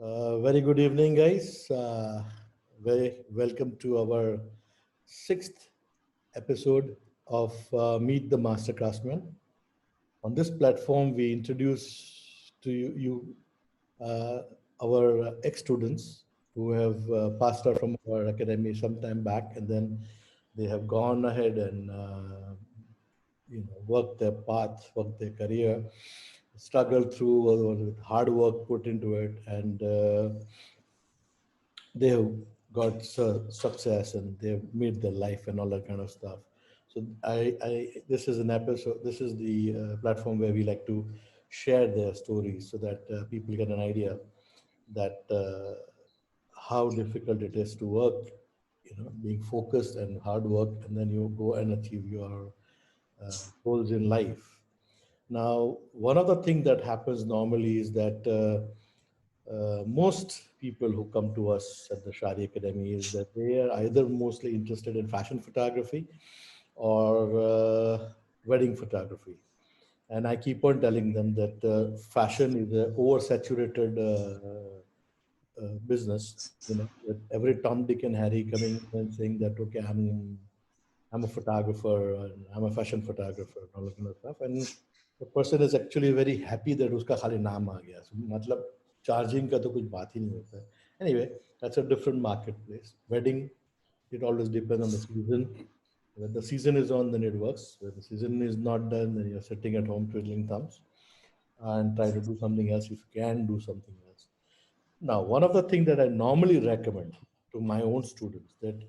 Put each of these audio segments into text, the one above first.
Very good evening, guys. Very welcome to our sixth episode of Meet the Master Craftsman. On this platform, we introduce to you uh, our ex-students who have passed out from our academy some time back, and then they have gone ahead and worked their path, worked their career, struggled through with hard work put into it, and they have got success and they've made their life and all that kind of stuff. So this is an episode. This is the platform where we like to share their stories so that people get an idea that how difficult it is to work, being focused and hard work, and then you go and achieve your goals in life. Now, one of the things that happens normally is that most people who come to us at the Shari Academy is that they are either mostly interested in fashion photography or wedding photography. And I keep on telling them that fashion is a oversaturated business. With every Tom, Dick, and Harry coming and saying that, okay, I'm a photographer, and I'm a fashion photographer, and all that kind of stuff. And the person is actually very happy that uska khali naam aa gaya. So, matlab, charging का तो कुछ बात ही नहीं होता है. Anyway, that's a different marketplace. Wedding, it always depends on the season. When the season is on, then it works. When the season is not done, then you're sitting at home twiddling thumbs and try to do something else if you can do something else. Now, one of the things that I normally recommend to my own students that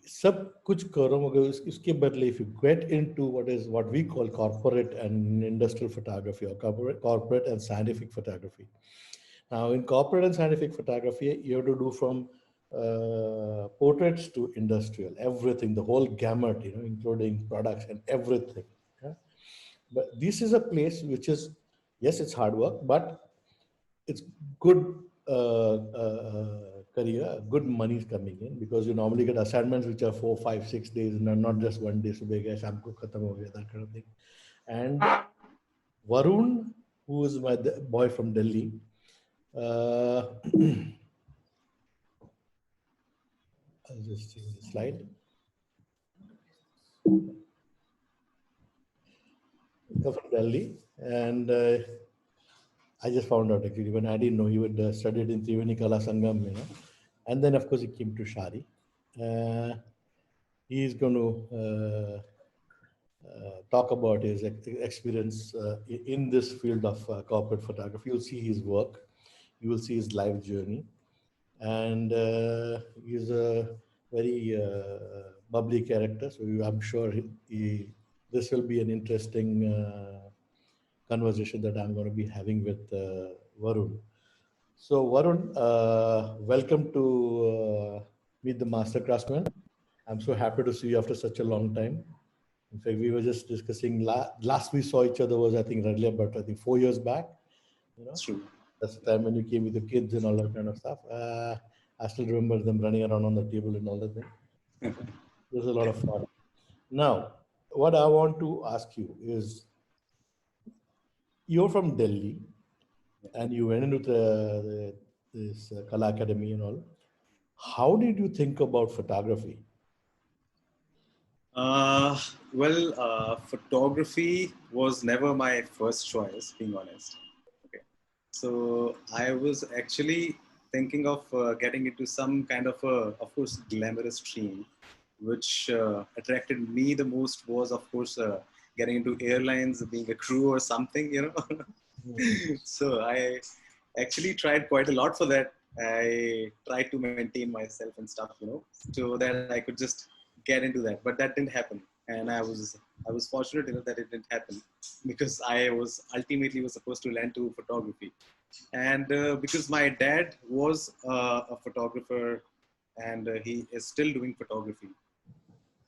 सब कुछ करो मगर इसके बदले if you get into what we call corporate and industrial photography or corporate and scientific photography. Now, in corporate and scientific photography, you have to do from portraits to industrial, everything, the whole gamut, including products and everything. Yeah? But this is a place which is, yes, it's hard work, but it's good career, good money is coming in because you normally get assignments which are 4, 5, 6 days and not just one day. Subah gaya, sham ko khatam ho gaya, that kind of thing. And Varun, who is my boy from Delhi, I'll just see the slide. From Delhi, and I just found out actually when I didn't know he would studied in Triveni Kala Sangam, and then of course he came to Shari. He is going to talk about his experience in this field of corporate photography. You'll see his work, you will see his life journey, and he's a very bubbly character. So I'm sure this will be an interesting conversation that I'm going to be having with Varun. So Varun, welcome to Meet the Master Craftsman. I'm so happy to see you after such a long time. In fact, we were just discussing last we saw each other was I think earlier, but I think 4 years back. True. That's the time when you came with the kids and all that kind of stuff. I still remember them running around on the table and all that thing. It was a lot of fun. Now, what I want to ask you is, you're from Delhi, and you went into this Kala Academy and all. How did you think about photography? Photography was never my first choice, being honest. Okay. So I was actually thinking of getting into some kind of course, glamorous stream, which attracted me the most was, of course, getting into airlines, being a crew or something. So I actually tried quite a lot for that. I tried to maintain myself and stuff, so that I could just get into that. But that didn't happen, and I was fortunate enough that it didn't happen because I was ultimately was supposed to learn to photography, and because my dad was a photographer, and he is still doing photography.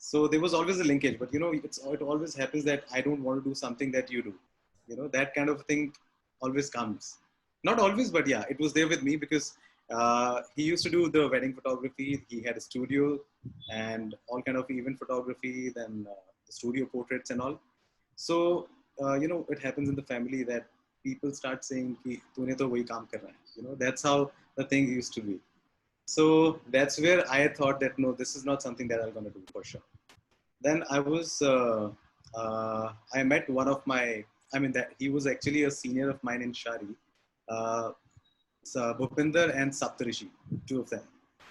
So there was always a linkage, but it always happens that I don't want to do something that you do. That kind of thing always comes. Not always, but yeah, it was there with me because he used to do the wedding photography. He had a studio and all kind of event photography, then the studio portraits and all. So it happens in the family that people start saying कि तूने तो वही काम कर रहा है. You know, that's how the thing used to be. So that's where I thought that no, this is not something that I'm gonna do for sure. Then I met one of my, I mean that he was actually a senior of mine in Shari, so Bhupinder and Saptarishi, two of them.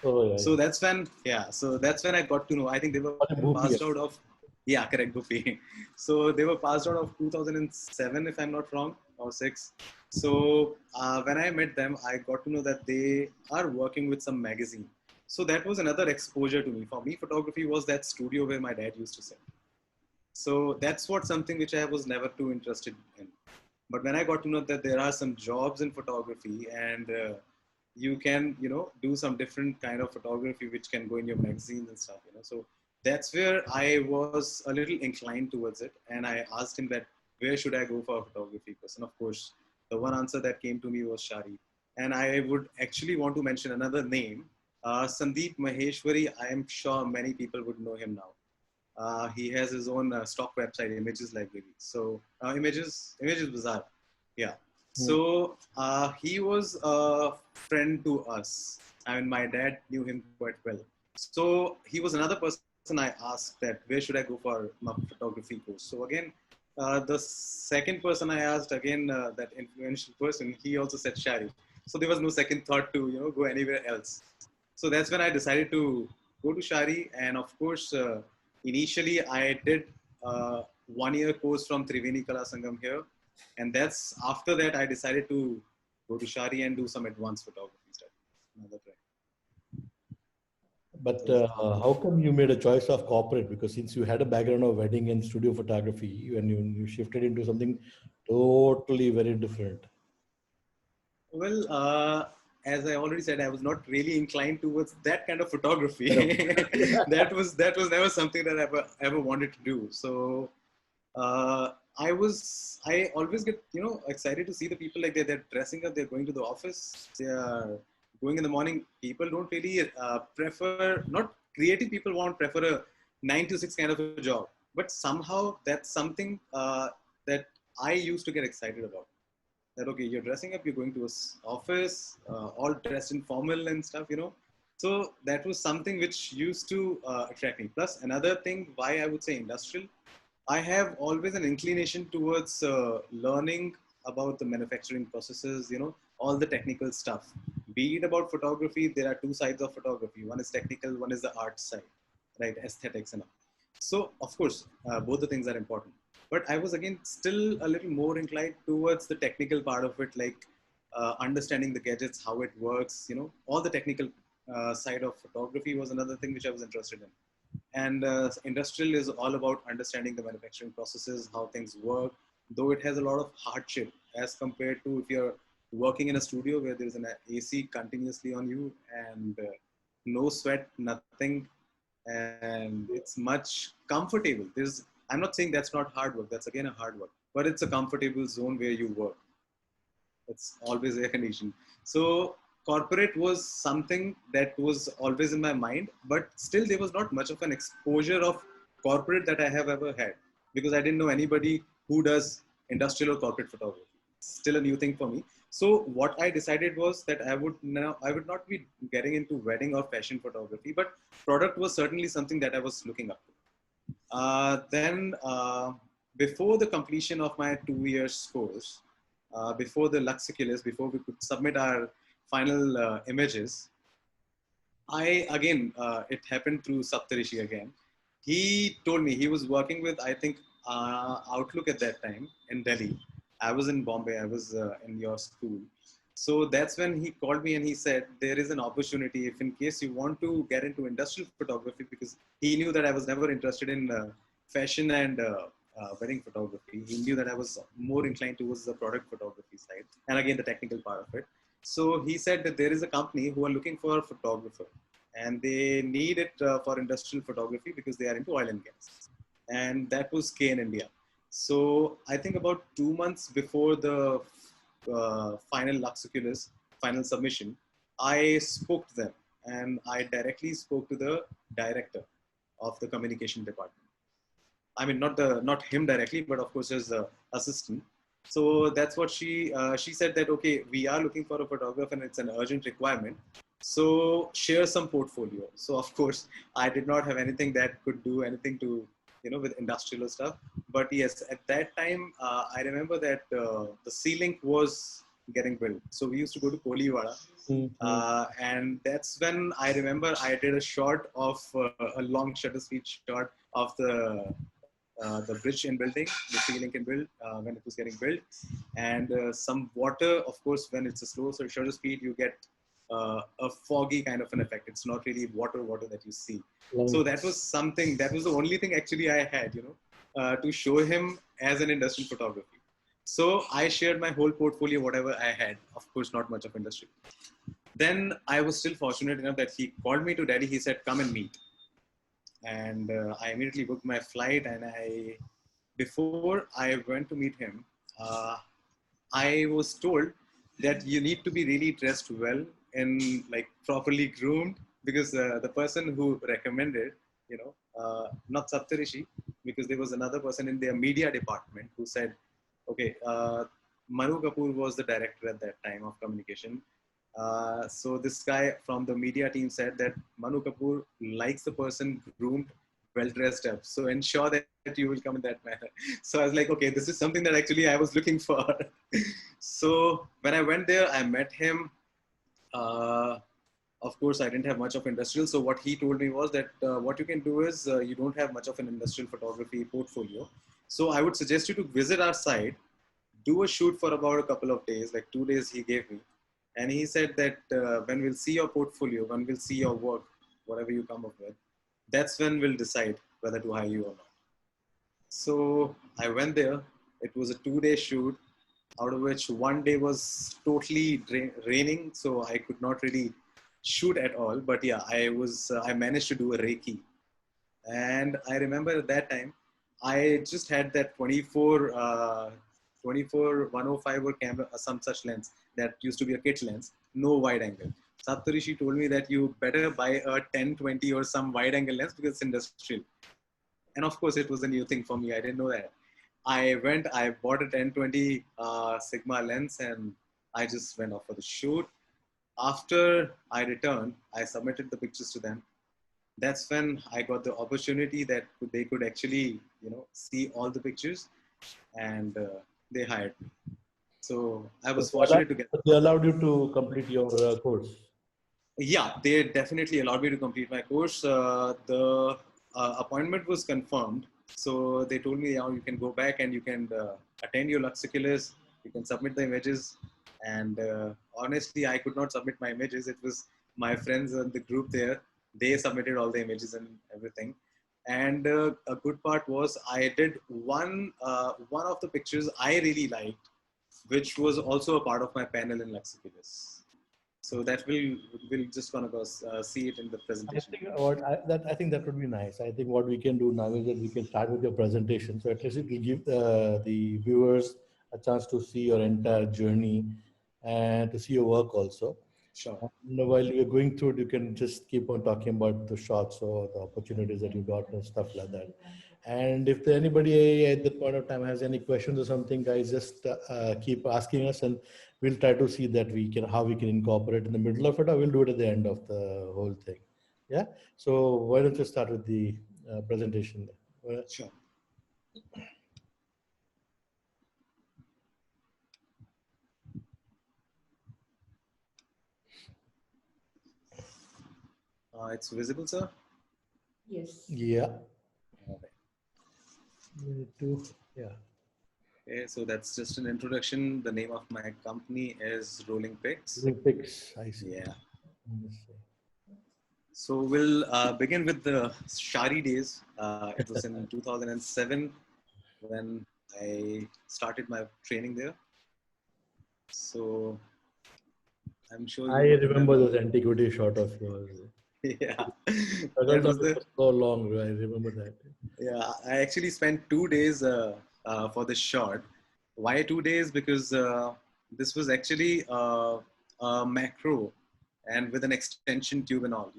Oh, yeah, So yeah. that's when I got to know. I think they were Bhupi, passed out of, yeah, correct, Bhupi. So they were passed out of 2007, if I'm not wrong, or six. So when I met them, I got to know that they are working with some magazine. So that was another exposure to me. For me, photography was that studio where my dad used to sit. So that's what something which I was never too interested in. But when I got to know that there are some jobs in photography and you can, you know, do some different kind of photography which can go in your magazines and stuff, you know. So that's where I was a little inclined towards it. And I asked him that, where should I go for a photography course? And of course, the one answer that came to me was Shari. And I would actually want to mention another name, Sandeep Maheshwari. I am sure many people would know him now. He has his own stock website, Images Library. So Images Bazaar. Yeah. So he was a friend to us. I mean, my dad knew him quite well. So he was another person I asked that where should I go for my photography course. So again, the second person I asked, again, that influential person, he also said Shari. So there was no second thought to, you know, go anywhere else. So that's when I decided to go to Shari. And of course, initially I did a 1 year course from Triveni Kala Sangam here. And that's after that I decided to go to Shari and do some advanced photography stuff. Another try. But how come you made a choice of corporate? Because since you had a background of wedding and studio photography, and you shifted into something totally very different. Well, as I already said, I was not really inclined towards that kind of photography. that was never something that I ever wanted to do. So I always get, you know, excited to see the people like they're dressing up, they're going to the office, they are going in the morning. People don't really prefer, not creative people won't prefer a 9 to 6 kind of a job, but somehow that's something that I used to get excited about. That okay, you're dressing up, you're going to a office, all dressed in formal and stuff, you know. So that was something which used to attract me. Plus another thing, why I would say industrial, I have always an inclination towards learning about the manufacturing processes, you know, all the technical stuff. Be it about photography, there are two sides of photography. One is technical, one is the art side, right? Aesthetics and all. So, of course, both the things are important. But I was again still a little more inclined towards the technical part of it, like understanding the gadgets, how it works, you know, all the technical side of photography was another thing which I was interested in. And industrial is all about understanding the manufacturing processes, how things work, though it has a lot of hardship as compared to if you're working in a studio where there's an AC continuously on you and no sweat, nothing, and it's much comfortable. I'm not saying that's not hard work, that's again a hard work, but it's a comfortable zone where you work. It's always air conditioned. So corporate was something that was always in my mind, but still there was not much of an exposure of corporate that I have ever had because I didn't know anybody who does industrial or corporate photography. Still a new thing for me. So what I decided was that I would not be getting into wedding or fashion photography, but product was certainly something that I was looking up to. Then before the completion of my 2 year course, before the Luxiculus, before we could submit our final images, it happened through Saptarishi again. He told me he was working with, I think, Outlook at that time in Delhi. I was in Bombay. I was in your school. So that's when he called me and he said, there is an opportunity if in case you want to get into industrial photography, because he knew that I was never interested in fashion and wedding photography. He knew that I was more inclined towards the product photography side and again, the technical part of it. So he said that there is a company who are looking for a photographer and they need it for industrial photography because they are into oil and gas. And that was K in India. So I think about 2 months before the final Luxiculus, final submission, I spoke to them and I directly spoke to the director of the communication department. I mean, not him directly, but of course his assistant. So that's what she said that, okay, we are looking for a photographer and it's an urgent requirement. So share some portfolio. So of course, I did not have anything that could do anything to, with industrial stuff. But yes, at that time, I remember that the C-Link was getting built. So we used to go to Koliwada. Mm-hmm. And that's when I remember I did a shot of a long shutter speed shot of the bridge in building, the C-Link in build when it was getting built, and some water. Of course, when it's a slow shutter speed, you get a foggy kind of an effect. It's not really water that you see. So that was something. That was the only thing actually I had, to show him as an industrial photography. So I shared my whole portfolio, whatever I had. Of course, not much of industry. Then I was still fortunate enough that he called me to Delhi. He said, "Come and meet." And I immediately booked my flight. And before I went to meet him, uh, I was told that you need to be really dressed well and like properly groomed, because the person who recommended, not Saptarishi, because there was another person in their media department who said, okay, Manu Kapoor was the director at that time of communication. So this guy from the media team said that Manu Kapoor likes the person groomed, well dressed up. So ensure that you will come in that manner. So I was like, okay, this is something that actually I was looking for. So when I went there, I met him. Uh, of course, I didn't have much of industrial. So what he told me was that what you can do is you don't have much of an industrial photography portfolio. So I would suggest you to visit our site, do a shoot for about a couple of days, like 2 days he gave me. And he said that when we'll see your portfolio, when we'll see your work, whatever you come up with, that's when we'll decide whether to hire you or not. So I went there. It was a 2-day shoot, out of which one day was totally raining, so I could not really shoot at all. But yeah, I managed to do a Reiki. And I remember at that time, I just had that 24 105 or camera, some such lens that used to be a kit lens, no wide angle. Saptarishi told me that you better buy a 10-20 or some wide angle lens because it's industrial. And of course, it was a new thing for me. I didn't know that. I bought a 10-20 Sigma lens, and I just went off for the shoot. After I returned, I submitted the pictures to them. That's when I got the opportunity that they could actually, see all the pictures, and they hired me. So I was fortunate to get. They allowed you to complete your course. Yeah, they definitely allowed me to complete my course. The appointment was confirmed, so they told me, you can go back and you can attend your Lux Oculus. You can submit the images. And honestly, I could not submit my images. It was my friends in the group there. They submitted all the images and everything. And a good part was I did one of the pictures I really liked, which was also a part of my panel in Lux Oculus. So that we'll just gonna go see it in the presentation. I think that would be nice. I think what we can do now is that we can start with your presentation. So at least it will give the viewers a chance to see your entire journey and to see your work also. Sure. And while you're going through it, you can just keep on talking about the shots or the opportunities that you got and stuff like that. And if anybody at that point of time has any questions or something, guys, just keep asking us, and we'll try to see that how we can incorporate in the middle of it, or we'll do it at the end of the whole thing. Yeah. So why don't you start with the presentation? Sure. It's visible, sir? Yes. Yeah. Okay. Yeah. Okay, so that's just an introduction. The name of my company is Rolling Pics. Rolling Pics, I see. Yeah. So we'll begin with the Shari days. It was in 2007 when I started my training there. So I'm sure I remember those antiquity shot of yours. Yeah. That was so long. I remember that. Yeah, I actually spent 2 days for this shot. Why 2 days? Because this was actually a macro and with an extension tube and all,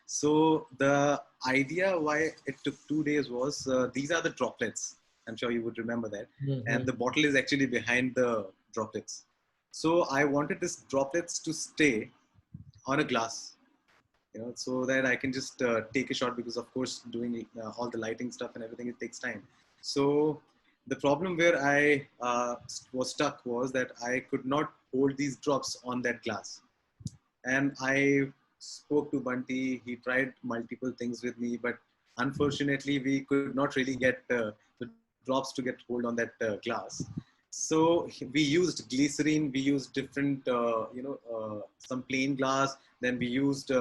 So the idea why it took 2 days was these are the droplets. I'm sure you would remember that. Mm-hmm. And the bottle is actually behind the droplets. So I wanted this droplets to stay on a glass, so that I can just take a shot, because of course doing all the lighting stuff and everything, it takes time. So the problem where I was stuck was that I could not hold these drops on that glass. And I spoke to Bunty. He tried multiple things with me, but unfortunately, we could not really get the drops to get hold on that glass. So we used glycerine. We used different, some plain glass. Then we used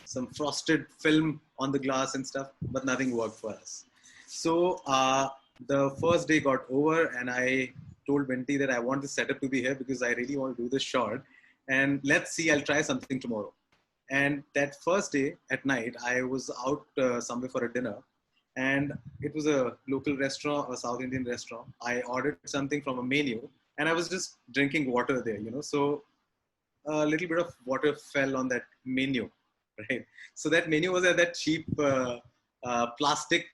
some frosted film on the glass and stuff, but nothing worked for us. So the first day got over, and I told Bunty that I want the setup to be here because I really want to do this shot. And let's see, I'll try something tomorrow. And that first day at night, I was out somewhere for a dinner, and it was a local restaurant, a South Indian restaurant. I ordered something from a menu, and I was just drinking water there, So a little bit of water fell on that menu, right? So that menu was that cheap plastic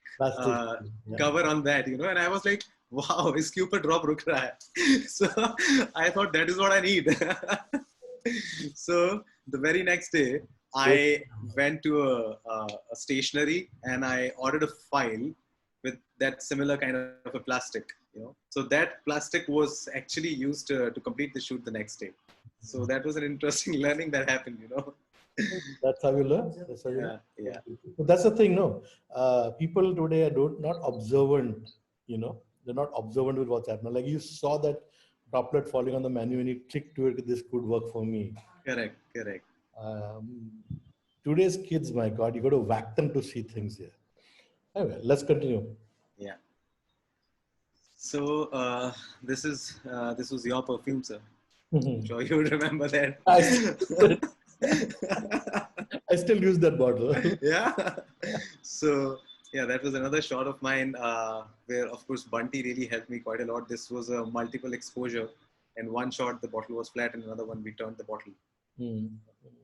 cover on that, And I was like, wow, iske upar drop ruk raha hai. So I thought that is what I need. So the very next day, I went to a stationery and I ordered a file with that similar kind of a plastic, So that plastic was actually used to complete the shoot the next day. So that was an interesting learning that happened, That's how you learn. That's how you Yeah, learn. yeah. But that's the thing, no. People today are not observant, They're not observant with what's happening. Like you saw that droplet falling on the menu and you clicked to it, this could work for me. Correct. Today's kids, my God, you got to whack them to see things here. Anyway, let's continue. Yeah. So this was your perfume, sir. I'm sure you remember that. I still use that bottle. Yeah. So yeah, that was another shot of mine where, of course, Bunty really helped me quite a lot. This was a multiple exposure. And one shot, the bottle was flat, and another one, we turned the bottle.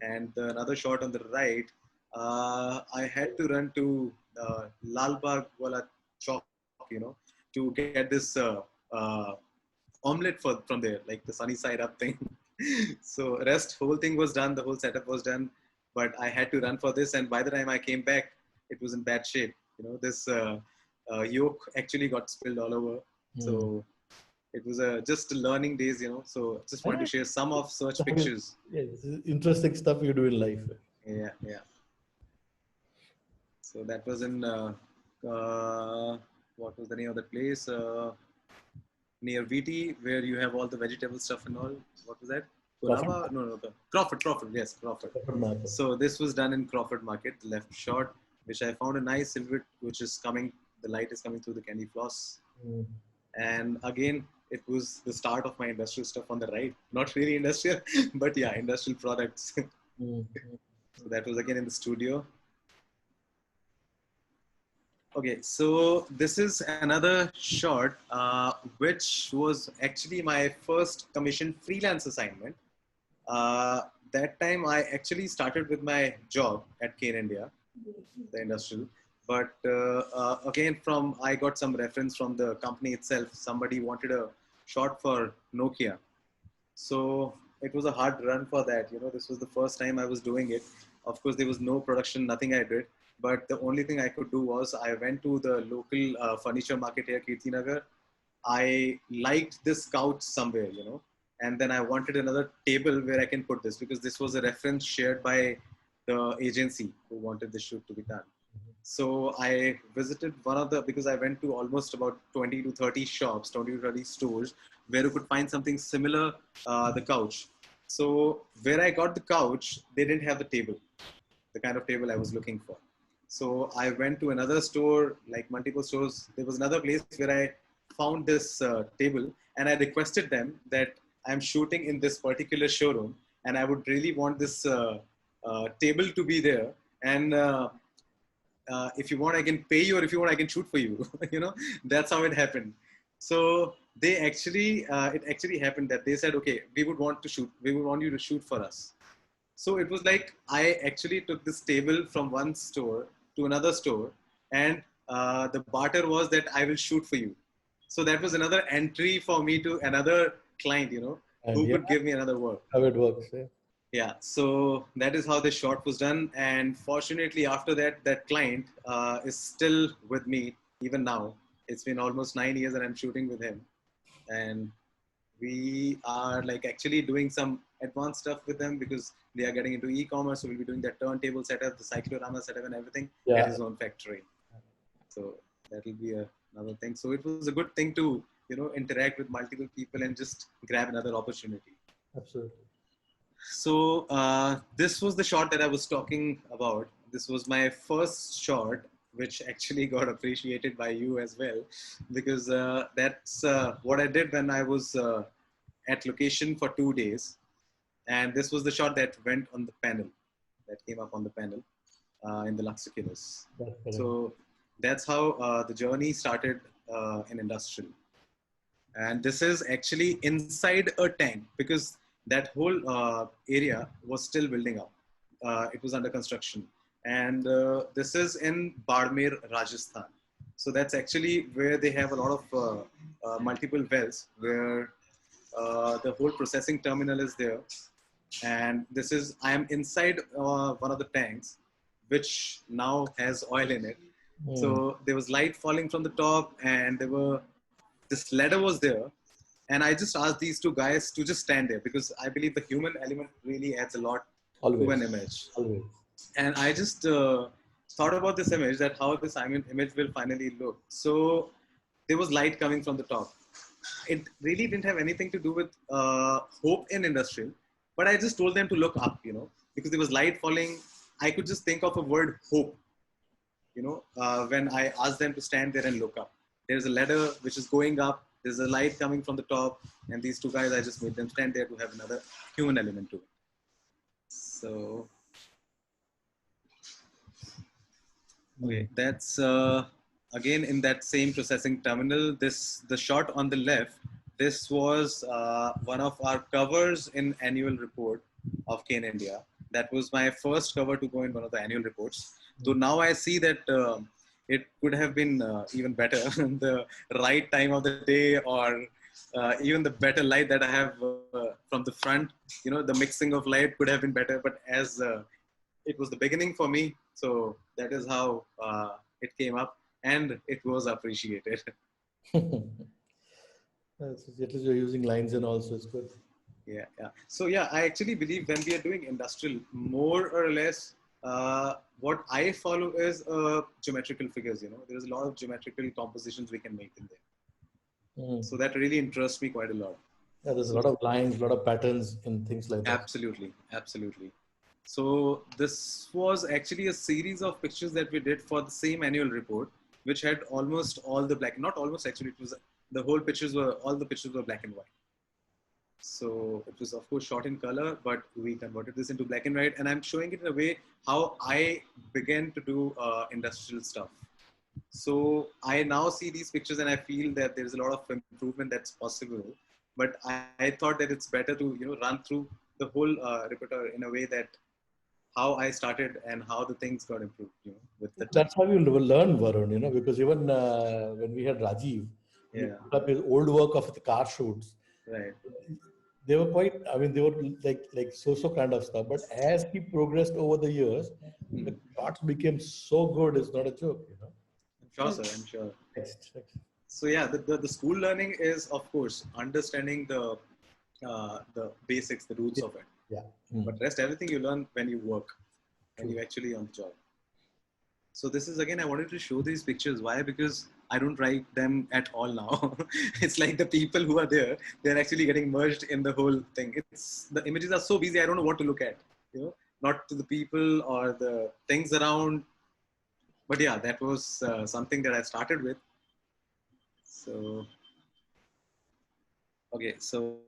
And another shot on the right, I had to run to Lal Bagh wala Chowk, to get this omelette from there, like the sunny side up thing. So whole thing was done, the whole setup was done, but I had to run for this. And by the time I came back, it was in bad shape. This yolk actually got spilled all over. So it was just learning days, So just wanted to share some of such pictures. Yeah, this is interesting stuff you do in life. Yeah. So that was in what was the name of the place? Near VT, where you have all the vegetable stuff and all. What was that? Crawford. No, Crawford. Yes, Crawford. So this was done in Crawford Market, the left shot, which I found a nice silhouette, which is coming. The light is coming through the candy floss. And again, it was the start of my industrial stuff on the right. Not really industrial, but yeah, industrial products. So that was again in the studio. Okay, so this is another shot, which was actually my first commissioned freelance assignment. That time I actually started with my job at Kane India, the industrial. But again, I got some reference from the company itself. Somebody wanted a shot for Nokia. So it was a hard run for that. This was the first time I was doing it. Of course, there was no production, nothing I did. But the only thing I could do was I went to the local furniture market here, Kirtinagar. I liked this couch somewhere, and then I wanted another table where I can put this, because this was a reference shared by the agency who wanted the shoot to be done. So I visited because I went to almost about 20 to 30 shops, 20 to 30 stores where you could find something similar, the couch. So where I got the couch, they didn't have the table, the kind of table I was looking for. So I went to another store, like multiple stores. There was another place where I found this table, and I requested them that I'm shooting in this particular showroom and I would really want this table to be there. And if you want, I can pay you, or if you want, I can shoot for you. That's how it happened. So they actually, it actually happened that they said, okay, we would want you to shoot for us. So it was like, I actually took this table from one store to another store, and the barter was that I will shoot for you. So that was another entry for me to another client, And who yeah, could give me another work. how it works. Yeah. Yeah, so that is how the shot was done. And fortunately, after that, that client is still with me even now. It's been almost 9 years and I'm shooting with him. And we are like actually doing some advanced stuff with them because they are getting into e-commerce. So we'll be doing the turntable setup, the cyclorama setup and everything at Yeah. his own factory. So that will be another thing. So it was a good thing to, interact with multiple people and just grab another opportunity. Absolutely. So this was the shot that I was talking about. This was my first shot, which actually got appreciated by you as well, because that's what I did when I was at location for 2 days. And this was the shot that went on the panel, that came up on the panel in the Lux Oculus. That's correct. So that's how the journey started in industrial. And this is actually inside a tank because that whole area was still building up. It was under construction. And this is in Barmer, Rajasthan. So that's actually where they have a lot of multiple wells where the whole processing terminal is there. And this is, I am inside one of the tanks, which now has oil in it. So there was light falling from the top and this ladder was there. And I just asked these two guys to just stand there because I believe the human element really adds a lot to an image. Always. And I just thought about this image, that how this image will finally look. So there was light coming from the top. It really didn't have anything to do with hope in industrial, but I just told them to look up, because there was light falling. I could just think of a word hope, when I asked them to stand there and look up. There's a ladder which is going up. There's a light coming from the top. And these two guys, I just made them stand there to have another human element to it. So, okay, that's again in that same processing terminal. The shot on the left, this was one of our covers in annual report of Kane India. That was my first cover to go in one of the annual reports. So now I see that it could have been even better, the right time of the day, or even the better light that I have from the front. The mixing of light could have been better, but as it was the beginning for me, so that is how it came up, and it was appreciated. At least you're using lines and also it's good. Yeah. So yeah, I actually believe when we are doing industrial, more or less, what I follow is geometrical figures. There's a lot of geometrical compositions we can make in there. So that really interests me quite a lot. Yeah, there's a lot of lines, a lot of patterns and things like that. Absolutely. So this was actually a series of pictures that we did for the same annual report, which had almost all the black, not almost actually, it was the whole all the pictures were black and white. So it was of course shot in color, but we converted this into black and white, and I'm showing it in a way how I began to do industrial stuff. So I now see these pictures and I feel that there's a lot of improvement that's possible. But I thought that it's better to run through the whole repertoire in a way that how I started and how the things got improved. With the That's how you learn, Varun. Because even when we had Rajiv, he put up his old work of the car shoots. Right. They were quite, they were like so kind of stuff. But as he progressed over the years, the shots became so good, it's not a joke, I'm sure, sir. I'm sure. Next. So yeah, the school learning is of course understanding the basics, the roots of it. Yeah. But rest everything you learn when you work, when you actually on the job. So this is again, I wanted to show these pictures. Why? Because I don't write them at all now. It's like the people who are there, they're actually getting merged in the whole thing. The images are so busy, I don't know what to look at. Not to the people or the things around. But yeah, that was something that I started with. So, okay, so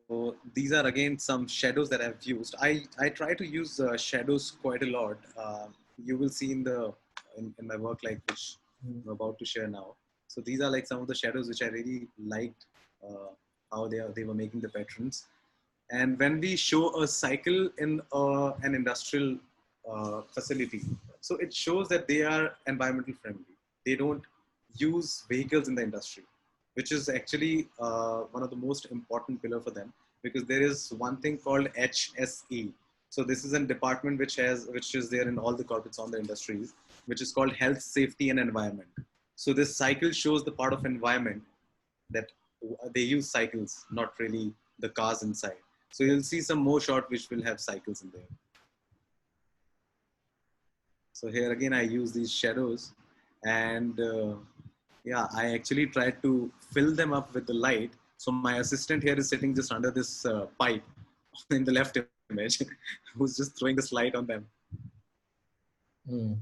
these are again some shadows that I've used. I try to use shadows quite a lot. You will see in my work, like which I'm about to share now. So these are like some of the shadows which I really liked, how they were making the patterns. And when we show a cycle in an industrial facility, so it shows that they are environmental friendly. They don't use vehicles in the industry. which is actually one of the most important pillar for them, because there is one thing called HSE. So this is a department which is there in all the corporates on the industries, which is called health, safety, and environment. So this cycle shows the part of environment that they use cycles, not really the cars inside. So you'll see some more shot which will have cycles in there. So here again, I use these shadows, and yeah, I actually tried to fill them up with the light. So my assistant here is sitting just under this pipe in the left image, who's just throwing this light on them. Mm.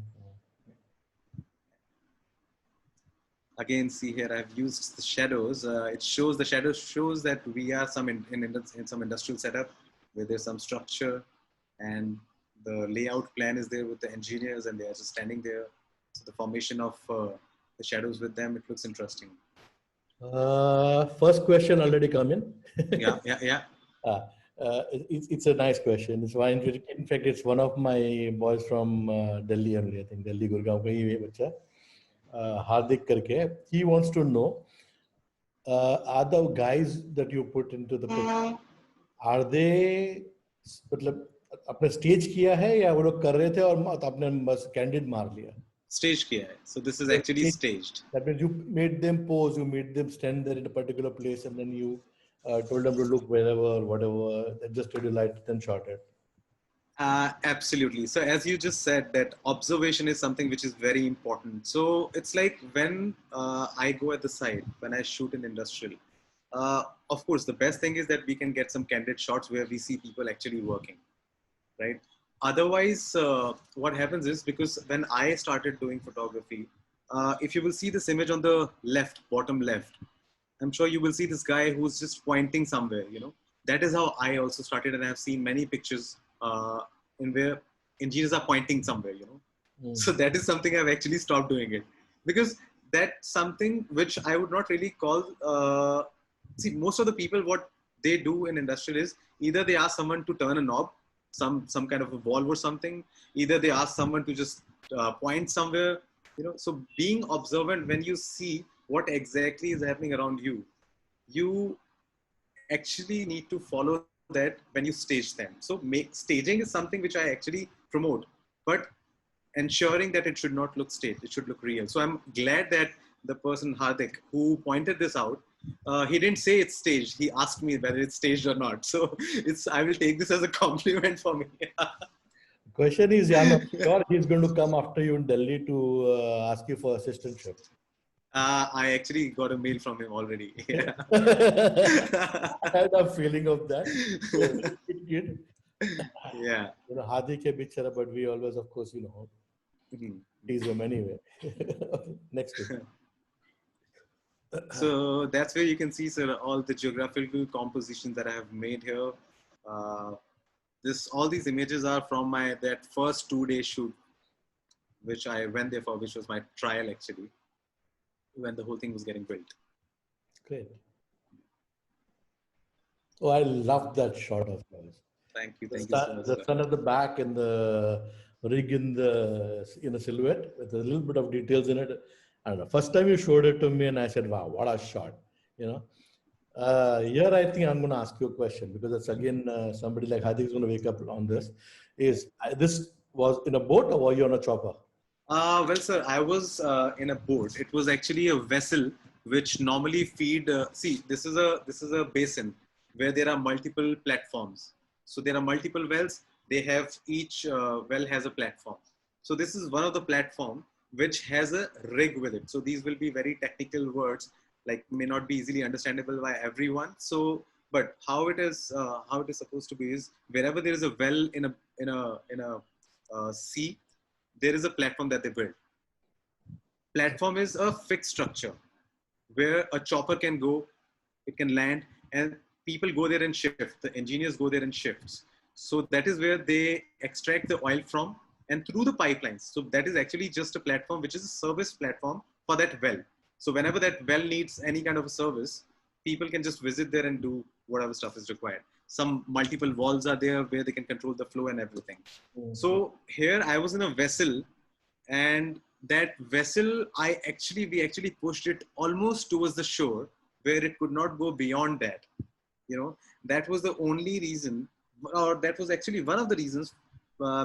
Again, see here, I've used the shadows. It shows, the shadows shows that we are in some industrial setup where there's some structure, and the layout plan is there with the engineers, and they are just standing there. So the formation of the shadows with them, it looks interesting. First question already come in. Yeah. It's a nice question. It's one, in fact, it's one of my boys from Delhi only. I think Delhi, Gurgaon ka hi ye bacha. Hardik karke. He wants to know, are the guys that you put into the picture, are they मतलब अपने stage किया है या वो लोग कर रहे थे और आपने बस कैंडिड मार लिया? Stage kiya hai. So this is actually staged. That means you made them pose, you made them stand there in a particular place, and then you told them to look wherever, whatever, adjusted your light, then shot it. Absolutely. So as you just said, that observation is something which is very important. So it's like when I go at the side, when I shoot in industrial, of course, the best thing is that we can get some candid shots where we see people actually working, right? Otherwise, what happens is, because when I started doing photography, if you will see this image on the left, bottom left, I'm sure you will see this guy who's just pointing somewhere, you know. That is how I also started, and I've seen many pictures in where engineers are pointing somewhere, you know. Mm. So that is something I've actually stopped doing it, because that's something which I would not really call. See, most of the people, what they do in industrial is either they ask someone to turn a knob, some kind of a valve or something. Either they ask someone to just point somewhere, you know. So being observant, when you see what exactly is happening around you, you actually need to follow that when you stage them. So staging is something which I actually promote, but ensuring that it should not look staged, it should look real. So I'm glad that the person Hardik who pointed this out, he didn't say it's staged. He asked me whether it's staged or not. So I will take this as a compliment for me. Question is, yeah, I'm sure he's going to come after you in Delhi to ask you for assistantship. I actually got a mail from him already. Yeah. I had a feeling of that. Yeah. You know, Hardik a bit chara, but we always, of course, you know, tease him anyway. Next week. So that's where you can see, sir, all the geographical compositions that I have made here. All these images are from that first 2-day shoot, which I went there for, which was my trial actually, when the whole thing was getting built. Great. Oh, I love that shot of yours. Thank you. Thank you so much. The sun at the back and the rig in the silhouette with a little bit of details in it. I don't know. First time you showed it to me, and I said, "Wow, what a shot!" You know. Here, I think I'm going to ask you a question, because it's again somebody like Hardik is going to wake up on this. This was in a boat, or were you on a chopper? Well, sir, I was in a boat. It was actually a vessel which normally feed. See, this is a basin where there are multiple platforms. So there are multiple wells. They have each well has a platform. So this is one of the platform which has a rig with it. So these will be very technical words, like may not be easily understandable by everyone. So, but how it is supposed to be is, wherever there is a well in a sea, there is a platform that they build. Platform is a fixed structure where a chopper can go, it can land, and people go there in shifts. The engineers go there in shifts. So that is where they extract the oil from, and through the pipelines. So that is actually just a platform, which is a service platform for that well. So whenever that well needs any kind of a service, people can just visit there and do whatever stuff is required. Some multiple walls are there where they can control the flow and everything. Mm-hmm. So here I was in a vessel, and that vessel, we actually pushed it almost towards the shore, where it could not go beyond that. You know, that was the only reason, or that was actually one of the reasons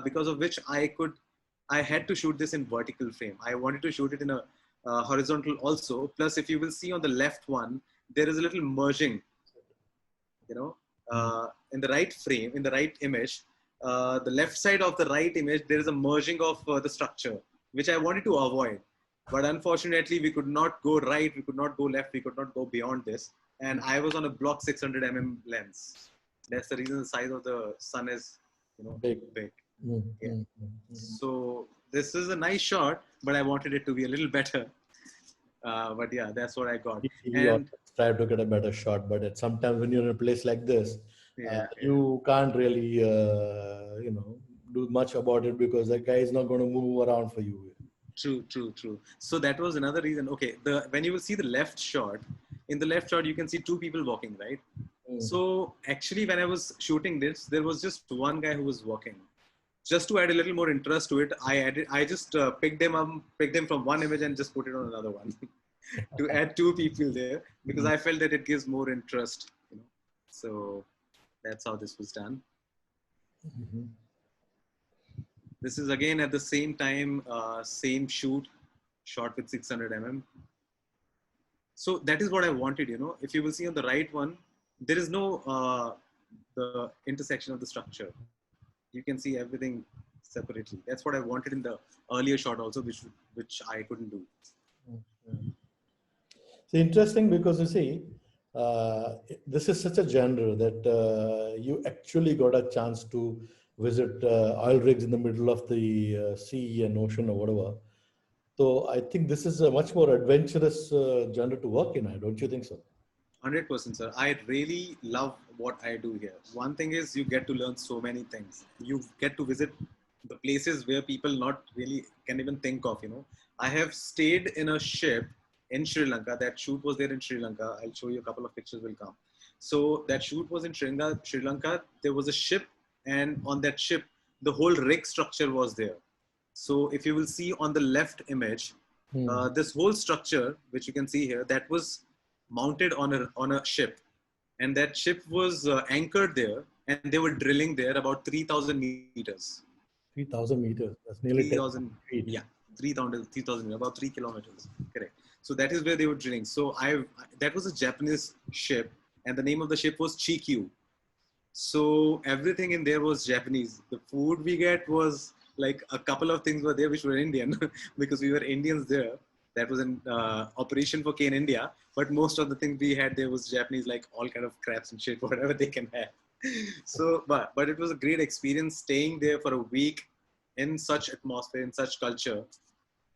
because of which I had to shoot this in vertical frame. I wanted to shoot it in a horizontal also. Plus, if you will see on the left one, there is a little merging, you know, in the right frame, in the right image, the left side of the right image, there is a merging of the structure, which I wanted to avoid. But unfortunately, we could not go right, we could not go left, we could not go beyond this. And I was on a block 600 lens. That's the reason the size of the sun is, you know, Big. big. Mm, Yeah. mm, mm, mm. So this is a nice shot, but I wanted it to be a little better. But yeah, that's what I got. He And always tried to get a better shot, but at sometimes when you're in a place like this, yeah, you can't really, you know, do much about it because that guy is not going to move around for you. true. So that was another reason. Okay, when you will see the left shot, in the left shot you can see two people walking, right? Mm. So actually, when I was shooting this, there was just one guy who was walking. Just to add a little more interest to it, I just picked him from one image and just put it on another one to add two people there because I felt that it gives more interest, you know. So that's how this was done. Mhm. This is again at the same time, same shoot, shot with 600 mm. So that is what I wanted, you know. If you will see on the right one, there is no the intersection of the structure. You can see everything separately. That's what I wanted in the earlier shot also, which I couldn't do. It's interesting because you see, this is such a genre that you actually got a chance to visit oil rigs in the middle of the sea and ocean or whatever. So I think this is a much more adventurous genre to work in. Don't you think so? 100%, sir. I really love what I do here. One thing is you get to learn so many things. You get to visit the places where people not really can even think of, you know. I have stayed in a ship in Sri Lanka. That shoot was there in Sri Lanka. I'll show you a couple of pictures will come. So that shoot was in Sri Lanka. There was a ship, and on that ship, the whole rig structure was there. So if you will see on the left image, this whole structure, which you can see here, that was mounted on a ship, and that ship was anchored there, and they were drilling there about 3,000 meters. 3,000 meters. That's nearly 3,000, 10 feet. yeah, 3,000, about 3 kilometers. Correct. So that is where they were drilling. So that was a Japanese ship, and the name of the ship was Chikyu. So everything in there was Japanese. The food we get was like a couple of things were there which were Indian because we were Indians there. That was an operation for Cane India. But most of the things we had there was Japanese, like all kind of crabs and shit, whatever they can have. So, but it was a great experience staying there for a week in such atmosphere, in such culture.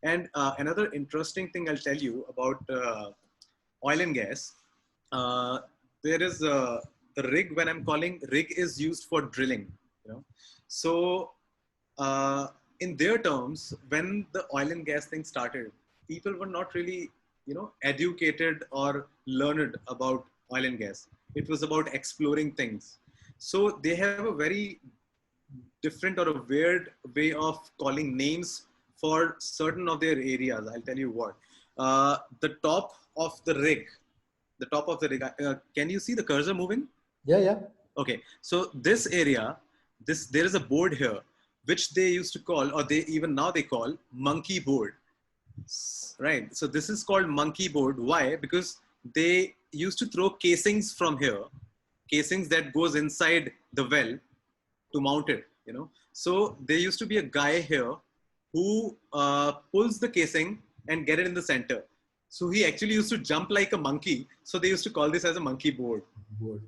And another interesting thing I'll tell you about oil and gas. There is the rig. When I'm calling rig, is used for drilling. You know, so in their terms, when the oil and gas thing started, people were not really, you know, educated or learned about oil and gas. It was about exploring things. So they have a very different or a weird way of calling names for certain of their areas. I'll tell you what. The top of the rig, can you see the cursor moving? Yeah. Okay, so this area, there is a board here, which they used to call, or they even now they call monkey board, right? So this is called monkey board. Why? Because they used to throw casings from here, casings that goes inside the well to mount it, you know. So there used to be a guy here who pulls the casing and get it in the center. So he actually used to jump like a monkey. So they used to call this as a monkey board,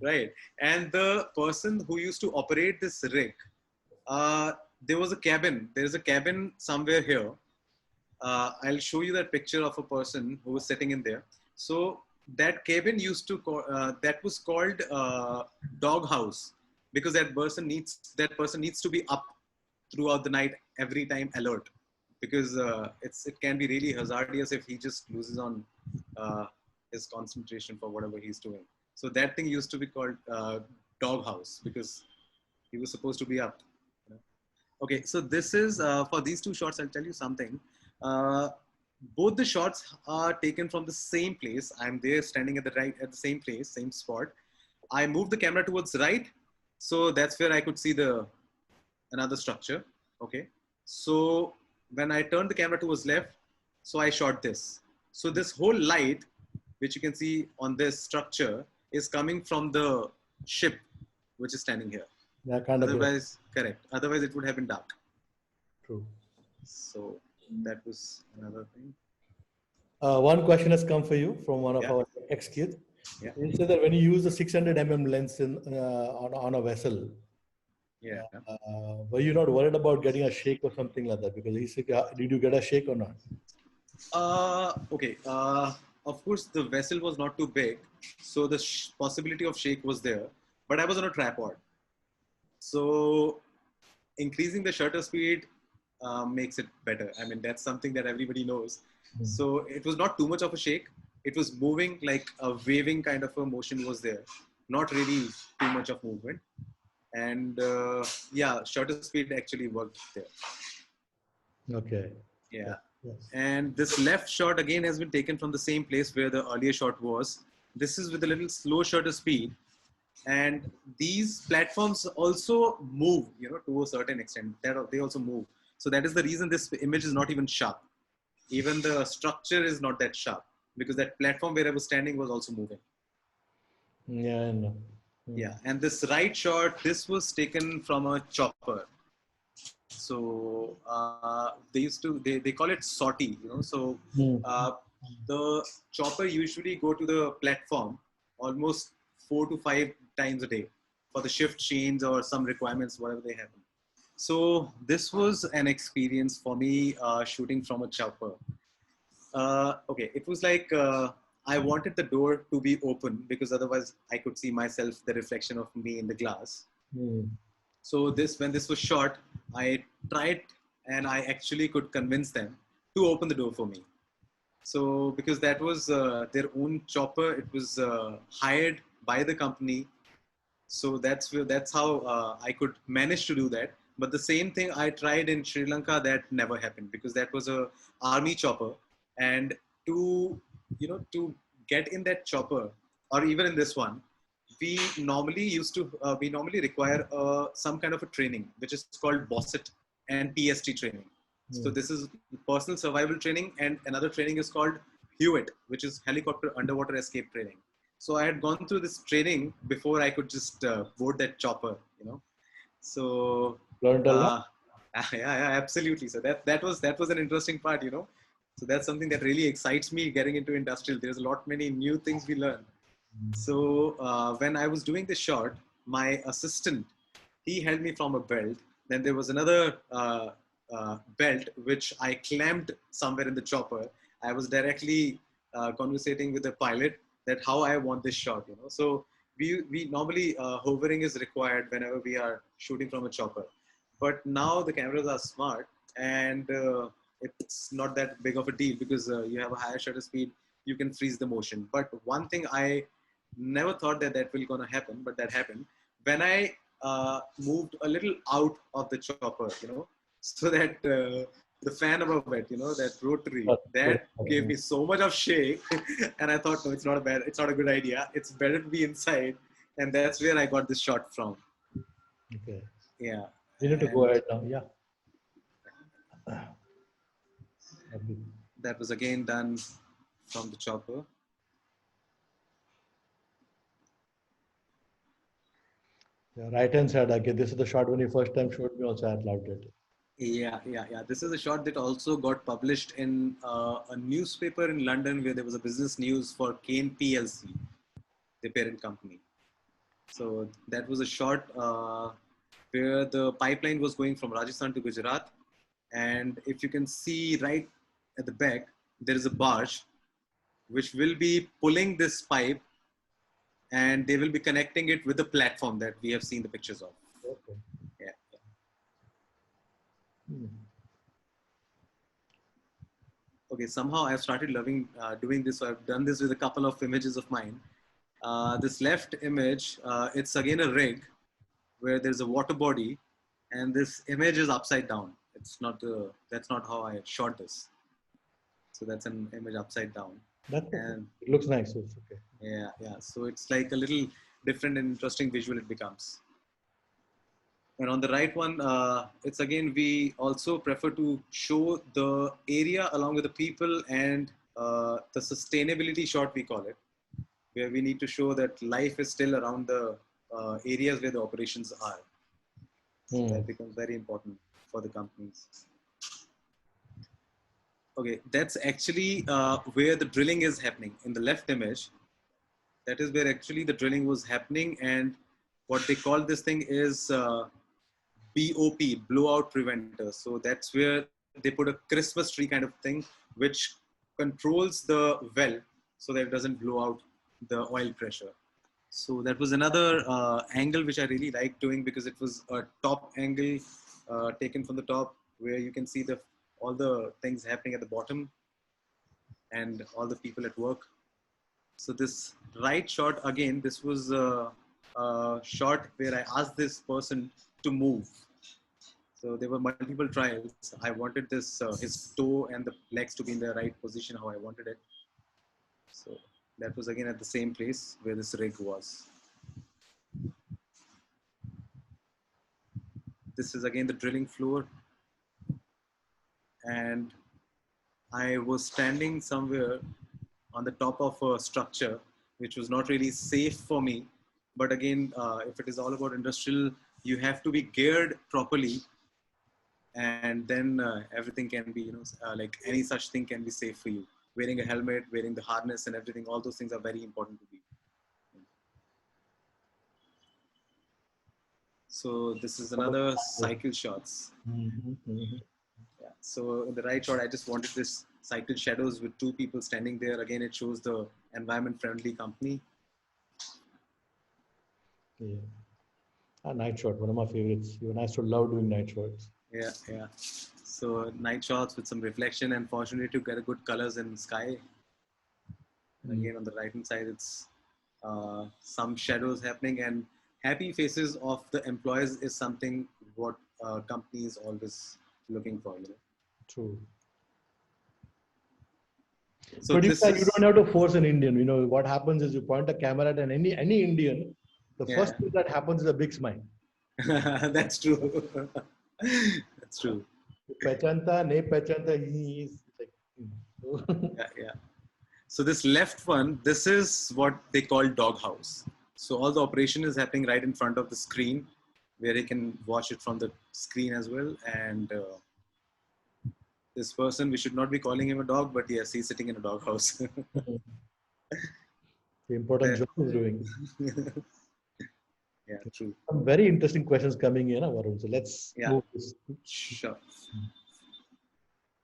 right? And the person who used to operate this rig, there was a cabin. There's a cabin somewhere here. I'll show you that picture of a person who was sitting in there. So that cabin used to that was called dog house, because that person needs to be up throughout the night, every time alert, because it can be really hazardous if he just loses on his concentration for whatever he's doing. So that thing used to be called dog house because he was supposed to be up. You know? Okay, so this is for these two shots. I'll tell you something. both the shots are taken from the same place. I'm there standing at the same place, same spot. I moved the camera towards the right, so that's where I could see the another structure. Okay, so when I turned the camera towards left, so I shot this. So this whole light, which you can see on this structure, is coming from the ship, which is standing here. Yeah, kind of. Otherwise, correct. Otherwise, it would have been dark. True. So that was another thing. One question has come for you from one of Yeah. our ex-kids. Yeah. He said that when you use the 600 lens on a vessel, Yeah. were you not worried about getting a shake or something like that? Because he said, did you get a shake or not? Okay. Of course, the vessel was not too big, so the possibility of shake was there. But I was on a tripod, so increasing the shutter speed makes it better. I mean, that's something that everybody knows. Mm-hmm. So it was not too much of a shake. It was moving, like a waving kind of a motion was there. Not really too much of movement. And yeah, shutter speed actually worked there. Okay. Yeah. Yes. And this left shot again has been taken from the same place where the earlier shot was. This is with a little slow shutter speed. And these platforms also move, you know, to a certain extent. They also move. So that is the reason this image is not even sharp. Even the structure is not that sharp because that platform where I was standing was also moving. Yeah, I know. Yeah, and this right shot, this was taken from a chopper. So they call it sortie, you know. So the chopper usually go to the platform almost 4 to 5 times a day for the shift change or some requirements, whatever they have. So this was an experience for me shooting from a chopper. Okay, it was like I wanted the door to be open because otherwise I could see myself, the reflection of me in the glass. So when this was shot, I tried and I actually could convince them to open the door for me. So because that was their own chopper, it was hired by the company. So that's how I could manage to do that. But the same thing I tried in Sri Lanka, that never happened because that was a army chopper. And to get in that chopper, or even in this one, we normally require some kind of a training, which is called BOSSET and PST training. So this is personal survival training, and another training is called HUET, which is helicopter underwater escape training. So I had gone through this training before I could just board that chopper, you know. So learned a lot. Yeah, absolutely. So that was an interesting part, you know. So that's something that really excites me getting into industrial. There's a lot many new things we learn. So when I was doing the shot, my assistant, he held me from a belt. Then there was another belt which I clamped somewhere in the chopper. I was directly conversating with the pilot that how I want this shot, you know. So we normally hovering is required whenever we are shooting from a chopper. But now the cameras are smart and it's not that big of a deal because you have a higher shutter speed. You can freeze the motion. But one thing I never thought that will gonna happen, but that happened when I moved a little out of the chopper, you know, so that the fan above it, you know, that rotary, that gave me so much of shake, and I thought, no, it's not a good idea. It's better to be inside, and that's where I got this shot from. Okay. Yeah. You need to go ahead now. Yeah. That was again done from the chopper. Yeah, right hand side. Okay, this is the shot when you first time showed me. Also, I loved it. Yeah. This is a shot that also got published in a newspaper in London where there was a business news for Kane PLC, the parent company. So that was a shot where the pipeline was going from Rajasthan to Gujarat. And if you can see right at the back, there is a barge which will be pulling this pipe and they will be connecting it with the platform that we have seen the pictures of. Okay. Yeah. Okay, somehow I've started loving doing this. So I've done this with a couple of images of mine. This left image, it's again a rig where there's a water body and this image is upside down. That's not how I shot this. So that's an image upside down. That's okay. And It looks nice. So it's okay. yeah. So it's like a little different and interesting visual it becomes. And on the right one, it's again, we also prefer to show the area along with the people and the sustainability shot, we call it, where we need to show that life is still around the areas where the operations are. So that becomes very important for the companies. Okay, that's actually where the drilling is happening in the left image. That is where actually the drilling was happening, and what they call this thing is BOP, blowout preventer. So that's where they put a Christmas tree kind of thing, which controls the well so that it doesn't blow out the oil pressure. So that was another angle which I really liked doing, because it was a top angle taken from the top, where you can see all the things happening at the bottom and all the people at work. So this right shot, again, this was a shot where I asked this person to move. So there were multiple trials. I wanted this his toe and the legs to be in the right position how I wanted it. So that was again at the same place where this rig was. This is again the drilling floor. And I was standing somewhere on the top of a structure, which was not really safe for me. But again, if it is all about industrial, you have to be geared properly. And then everything can be, like any such thing can be safe for you. Wearing a helmet, wearing the harness and everything, all those things are very important to be. So this is another cycle shots. Yeah. So in the right shot, I just wanted this cycle shadows with two people standing there. Again, it shows the environment friendly company. Yeah. Night shot, one of my favorites. Even I used to love doing night shots. Yeah. So night shots with some reflection, and fortunately to get a good colors in sky. And again, on the right hand side, it's some shadows happening, and happy faces of the employees is something what companies always looking for. True. So but you don't have to force an Indian. What happens is you point a camera at any Indian, the first thing that happens is a big smile. That's true. That's true. Pechanta, ne pechanta, he is like. Yeah. So this left one, this is what they call doghouse. So all the operation is happening right in front of the screen, where he can watch it from the screen as well. And this person, we should not be calling him a dog, but yes, he's sitting in a doghouse. The important job he's doing. Yeah, true. Some very interesting questions coming in, Varun. So let's move this. Sure.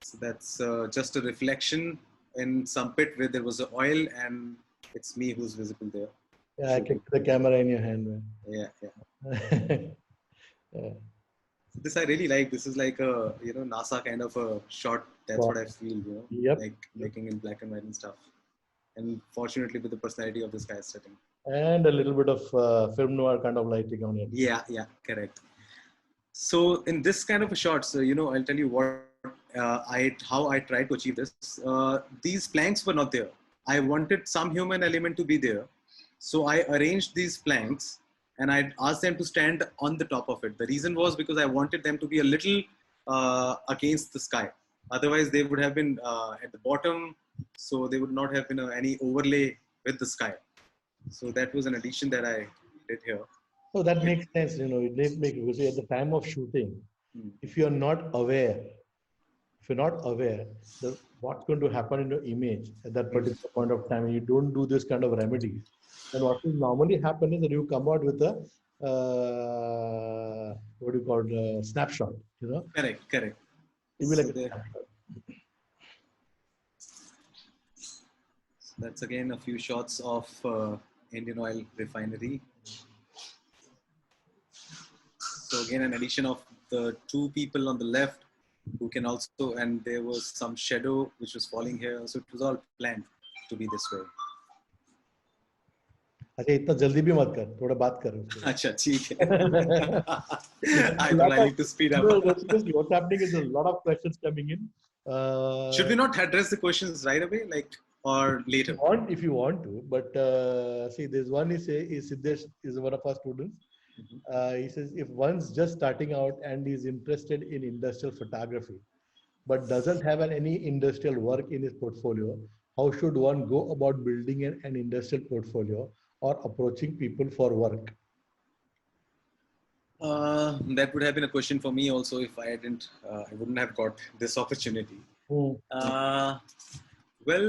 So that's just a reflection in some pit where there was oil, and it's me who's visible there. Yeah, I kept the camera in your hand, man. Yeah. Yeah. This I really like. This is like a NASA kind of a shot. That's what I feel. Like making in black and white and stuff. And fortunately, with the personality of this guy sitting. And a little bit of film noir kind of lighting on it. Yeah, correct. So in this kind of a shot, so I'll tell you what how I tried to achieve this. These planks were not there. I wanted some human element to be there. So I arranged these planks and I asked them to stand on the top of it. The reason was because I wanted them to be a little against the sky. Otherwise, they would have been at the bottom. So they would not have been any overlay with the sky. So that was an addition that I did here. So that makes sense. It makes because at the time of shooting, if you're not aware, what's going to happen in your image at that particular point of time, and you don't do this kind of remedies, then what will normally happen is that you come out with a what do you call it, snapshot. Correct. It will be like a snapshot. That's again a few shots of Indian Oil Refinery. So again, an addition of the two people on the left who can also, and there was some shadow which was falling here. So it was all planned to be this way. अच्छा इतना जल्दी भी मत कर, थोड़ा बात कर उसको. अच्छा ठीक है. I thought I need to speed up. What's happening is a lot of questions coming in. Should we not address the questions right away, like, or later? If you want to, but see, there's one is Siddesh is one of our students. He says if one's just starting out and is interested in industrial photography, but doesn't have any industrial work in his portfolio, how should one go about building an industrial portfolio or approaching people for work? That would have been a question for me also if I wouldn't have got this opportunity. Well,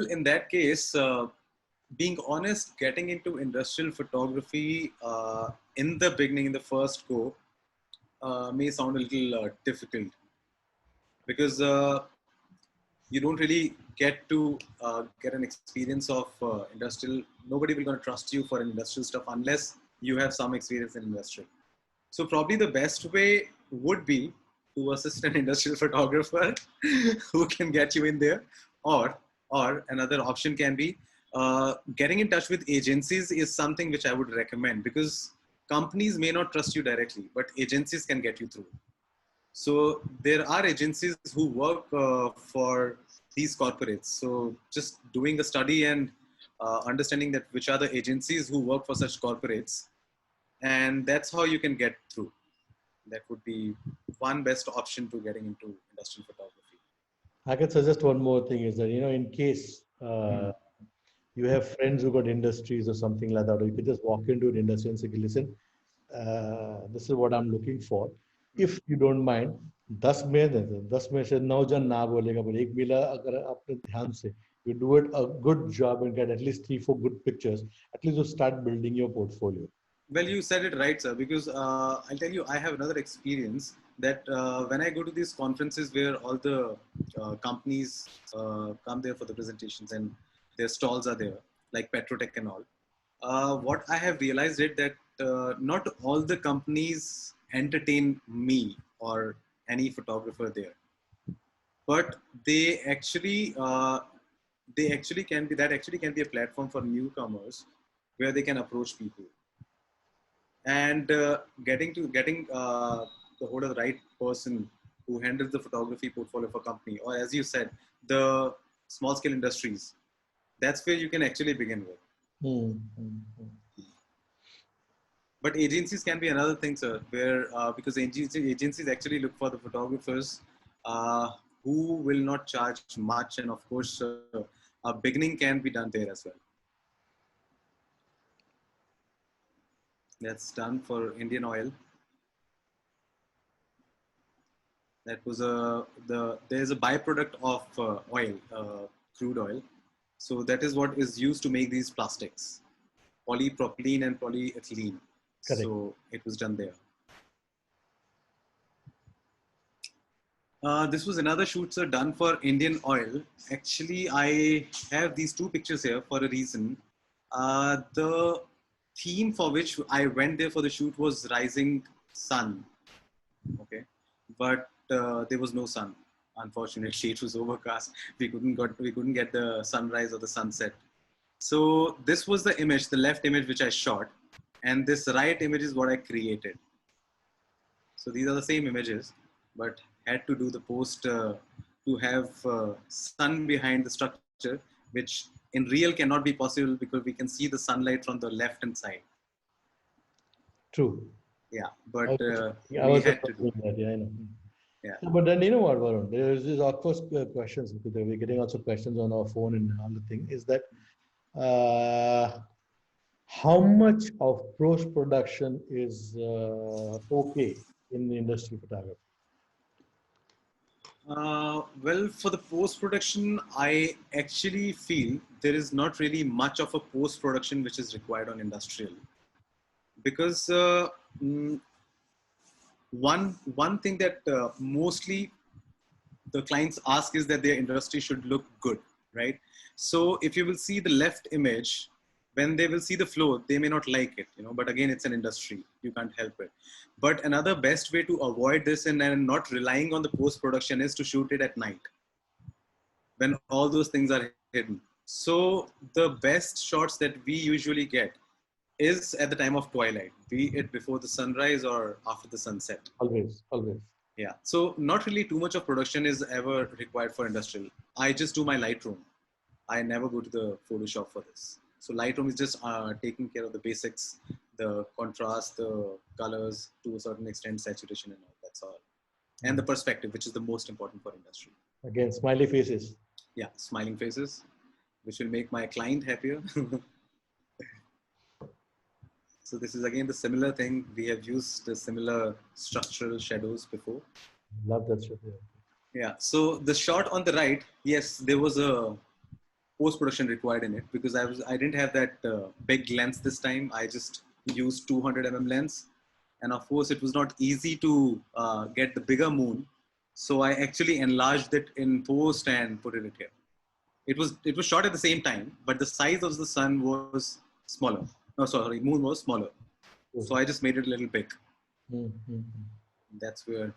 in that case, being honest, getting into industrial photography in the beginning, in the first go, may sound a little difficult because you don't really get to get an experience of industrial. Nobody will going to trust you for industrial stuff unless you have some experience in industrial. So probably the best way would be to assist an industrial photographer who can get you in there, or another option can be getting in touch with agencies is something which I would recommend, because companies may not trust you directly, but agencies can get you through. So there are agencies who work for these corporates. So just doing a study and understanding that which are the agencies who work for such corporates, and that's how you can get through. That would be one best option to getting into industrial photography. I can suggest one more thing is that, in case you have friends who got industries or something like that, or you could just walk into an industry and say, listen, this is what I'm looking for. If you don't mind, 10 में से 9 जन ना बोलेगा, बोले एक मिला अगर अपने ध्यान से you do it a good job and get at least 3-4 good pictures, at least you start building your portfolio. Well, you said it right, sir, because I'll tell you, I have another experience that when I go to these conferences where all the companies come there for the presentations and their stalls are there, like Petrotech and all, what I have realized is that not all the companies entertain me or any photographer there, but they actually can be a platform for newcomers where they can approach people. And getting the hold of the right person who handles the photography portfolio for company, or as you said, the small scale industries, that's where you can actually begin with. But agencies can be another thing, sir, where because agencies actually look for the photographers who will not charge much, and of course a beginning can be done there as well. That's done for Indian Oil. That was there's a byproduct of oil, crude oil. So that is what is used to make these plastics, polypropylene and polyethylene. Correct. So it was done there. This was another shoot, sir, done for Indian Oil. Actually, I have these two pictures here for a reason. The theme for which I went there for the shoot was rising sun. Okay, but there was no sun. Unfortunately, it was overcast. We couldn't get the sunrise or the sunset. So this was the image, the left image which I shot, and this right image is what I created. So these are the same images, but had to do the post to have sun behind the structure, which in real cannot be possible because we can see the sunlight from the left hand side. True. Yeah, but I was had to do that. Yeah, I know. Yeah. So, but then what, Varun? There's these of course questions, because we're getting also questions on our phone and all the thing. Is that how much of post production is okay in the industry photography? Well, for the post production, I actually feel there is not really much of a post production which is required on industrial, because one thing that mostly the clients ask is that their industry should look good, right? So if you will see the left image, when they will see the flow, they may not like it, but again, it's an industry, you can't help it. But another best way to avoid this and not relying on the post-production is to shoot it at night, when all those things are hidden. So the best shots that we usually get is at the time of twilight, be it before the sunrise or after the sunset. Always. Yeah. So not really too much of production is ever required for industrial. I just do my Lightroom. I never go to the Photoshop for this. So Lightroom is just taking care of the basics, the contrast, the colors to a certain extent, saturation and all. That's all. And the perspective, which is the most important for industry. Again, smiley faces. Yeah, smiling faces, which will make my client happier. So this is again the similar thing. We have used the similar structural shadows before. Love that shit. Yeah. So the shot on the right, yes, there was a post production required in it because I didn't have that big lens this time. I just used 200 lens, and of course it was not easy to get the bigger moon. So I actually enlarged it in post and put it here. It was shot at the same time, but the size of the sun was smaller. No, sorry, moon was smaller. So I just made it a little big. That's where.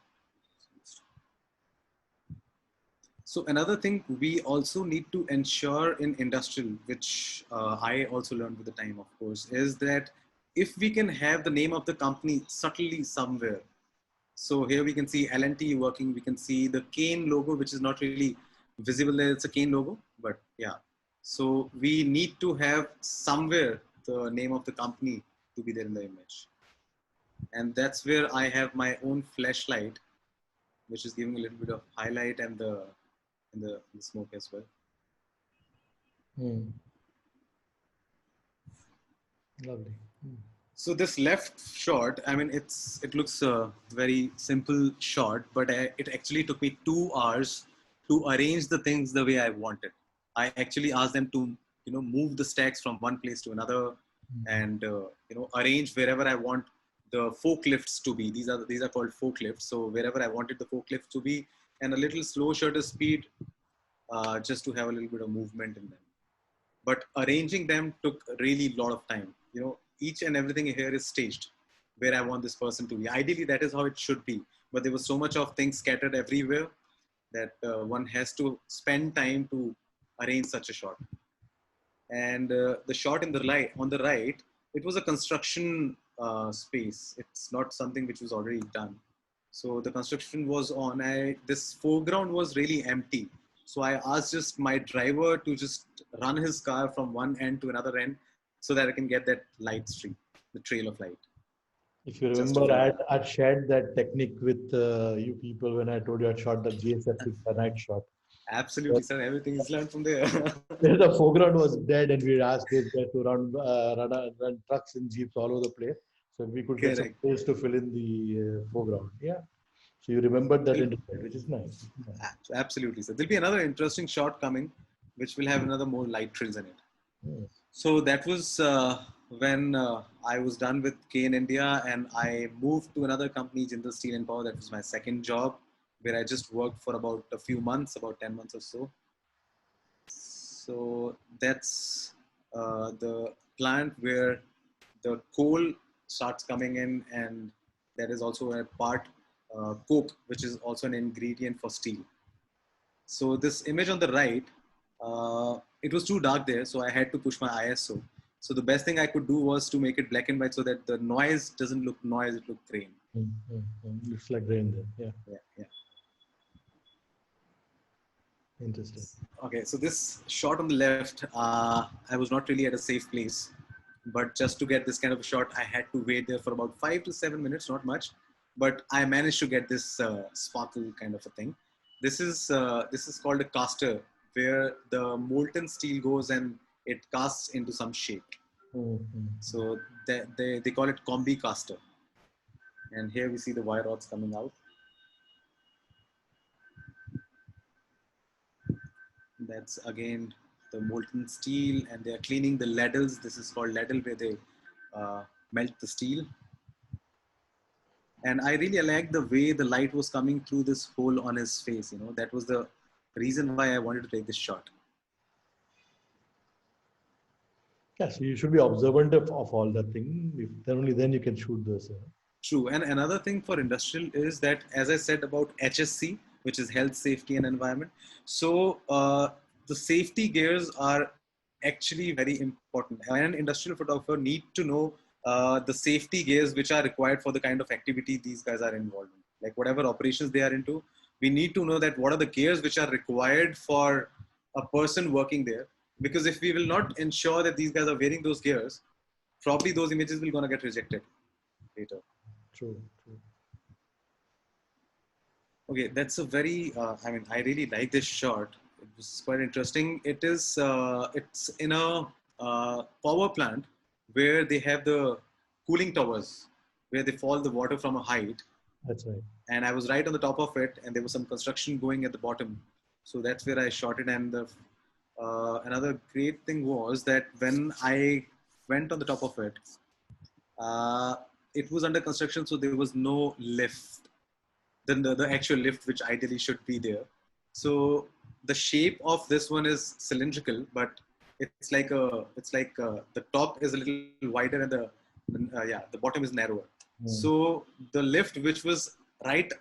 So another thing we also need to ensure in industrial, which I also learned with the time, of course, is that if we can have the name of the company subtly somewhere. So here we can see L&T working. We can see the Kane logo, which is not really visible there. It's a Kane logo, but yeah. So we need to have somewhere the name of the company to be there in the image. And that's where I have my own flashlight, which is giving a little bit of highlight and the smoke as well. Lovely. So this left shot, I mean, it looks a very simple shot, but it actually took me 2 hours to arrange the things the way I wanted. I actually asked them to, move the stacks from one place to another, and arrange wherever I want the forklifts to be. These are called forklifts. So wherever I wanted the forklift to be, and a little slow shutter speed, just to have a little bit of movement in them. But arranging them took really a lot of time. Each and everything here is staged where I want this person to be. Ideally, that is how it should be. But there was so much of things scattered everywhere that one has to spend time to arrange such a shot. And the shot on the right, it was a construction space. It's not something which was already done. So the construction was on. This foreground was really empty. So I asked just my driver to just run his car from one end to another end so that I can get that light stream, the trail of light. If you remember, I'd shared that technique with you people when I told you I'd shot the GSF night shot. Absolutely, sir. Everything is learned from there. The foreground was dead, and we asked those guys to run trucks and jeeps all over the place, so we could get some place to fill in the foreground. Yeah. So you remembered that incident, which is nice. Absolutely, sir. There'll be another interesting shot coming, which will have another more light trails in it. So that was when I was done with Kane India, and I moved to another company, Jindal Steel and Power. That was my second job, where I just worked for about a few months, about 10 months or so. So that's the plant where the coal starts coming in, and there is also a part coke, which is also an ingredient for steel. So this image on the right, it was too dark there, so I had to push my ISO. So the best thing I could do was to make it black and white so that the noise doesn't look noise, it looks grain. Looks like grain there, yeah. Interesting. Okay, so this shot on the left, I was not really at a safe place, but just to get this kind of a shot, I had to wait there for about 5 to 7 minutes, not much, but I managed to get this sparkle kind of a thing. This is called a caster, where the molten steel goes and it casts into some shape. So they call it combi caster. And here we see the wire rods coming out. That's again the molten steel, and they are cleaning the ladles. This is called ladle, where they melt the steel. And I really like the way the light was coming through this hole on his face. That was the reason why I wanted to take this shot. Yeah, so you should be observant of all that thing. Only then you can shoot this. True. And another thing for industrial is that, as I said about HSC, which is health, safety, and environment. So the safety gears are actually very important. An industrial photographer need to know the safety gears which are required for the kind of activity these guys are involved in. like whatever operations they are into, we need to know that what are the gears which are required for a person working there. Because if we will not ensure that these guys are wearing those gears, probably those images will gonna get rejected later. True, true. Okay, that's a very, I mean, I really like this shot. It was quite interesting. It's in a power plant where they have the cooling towers, where they fall the water from a height. That's right. And I was right on the top of it, and there was some construction going at the bottom. So that's where I shot it. And another great thing was that when I went on the top of it, it was under construction, so there was no lift. The actual lift, which ideally should be there. So the shape of this one is cylindrical, but it's like the top is a little wider and the bottom is narrower. So the lift, which was right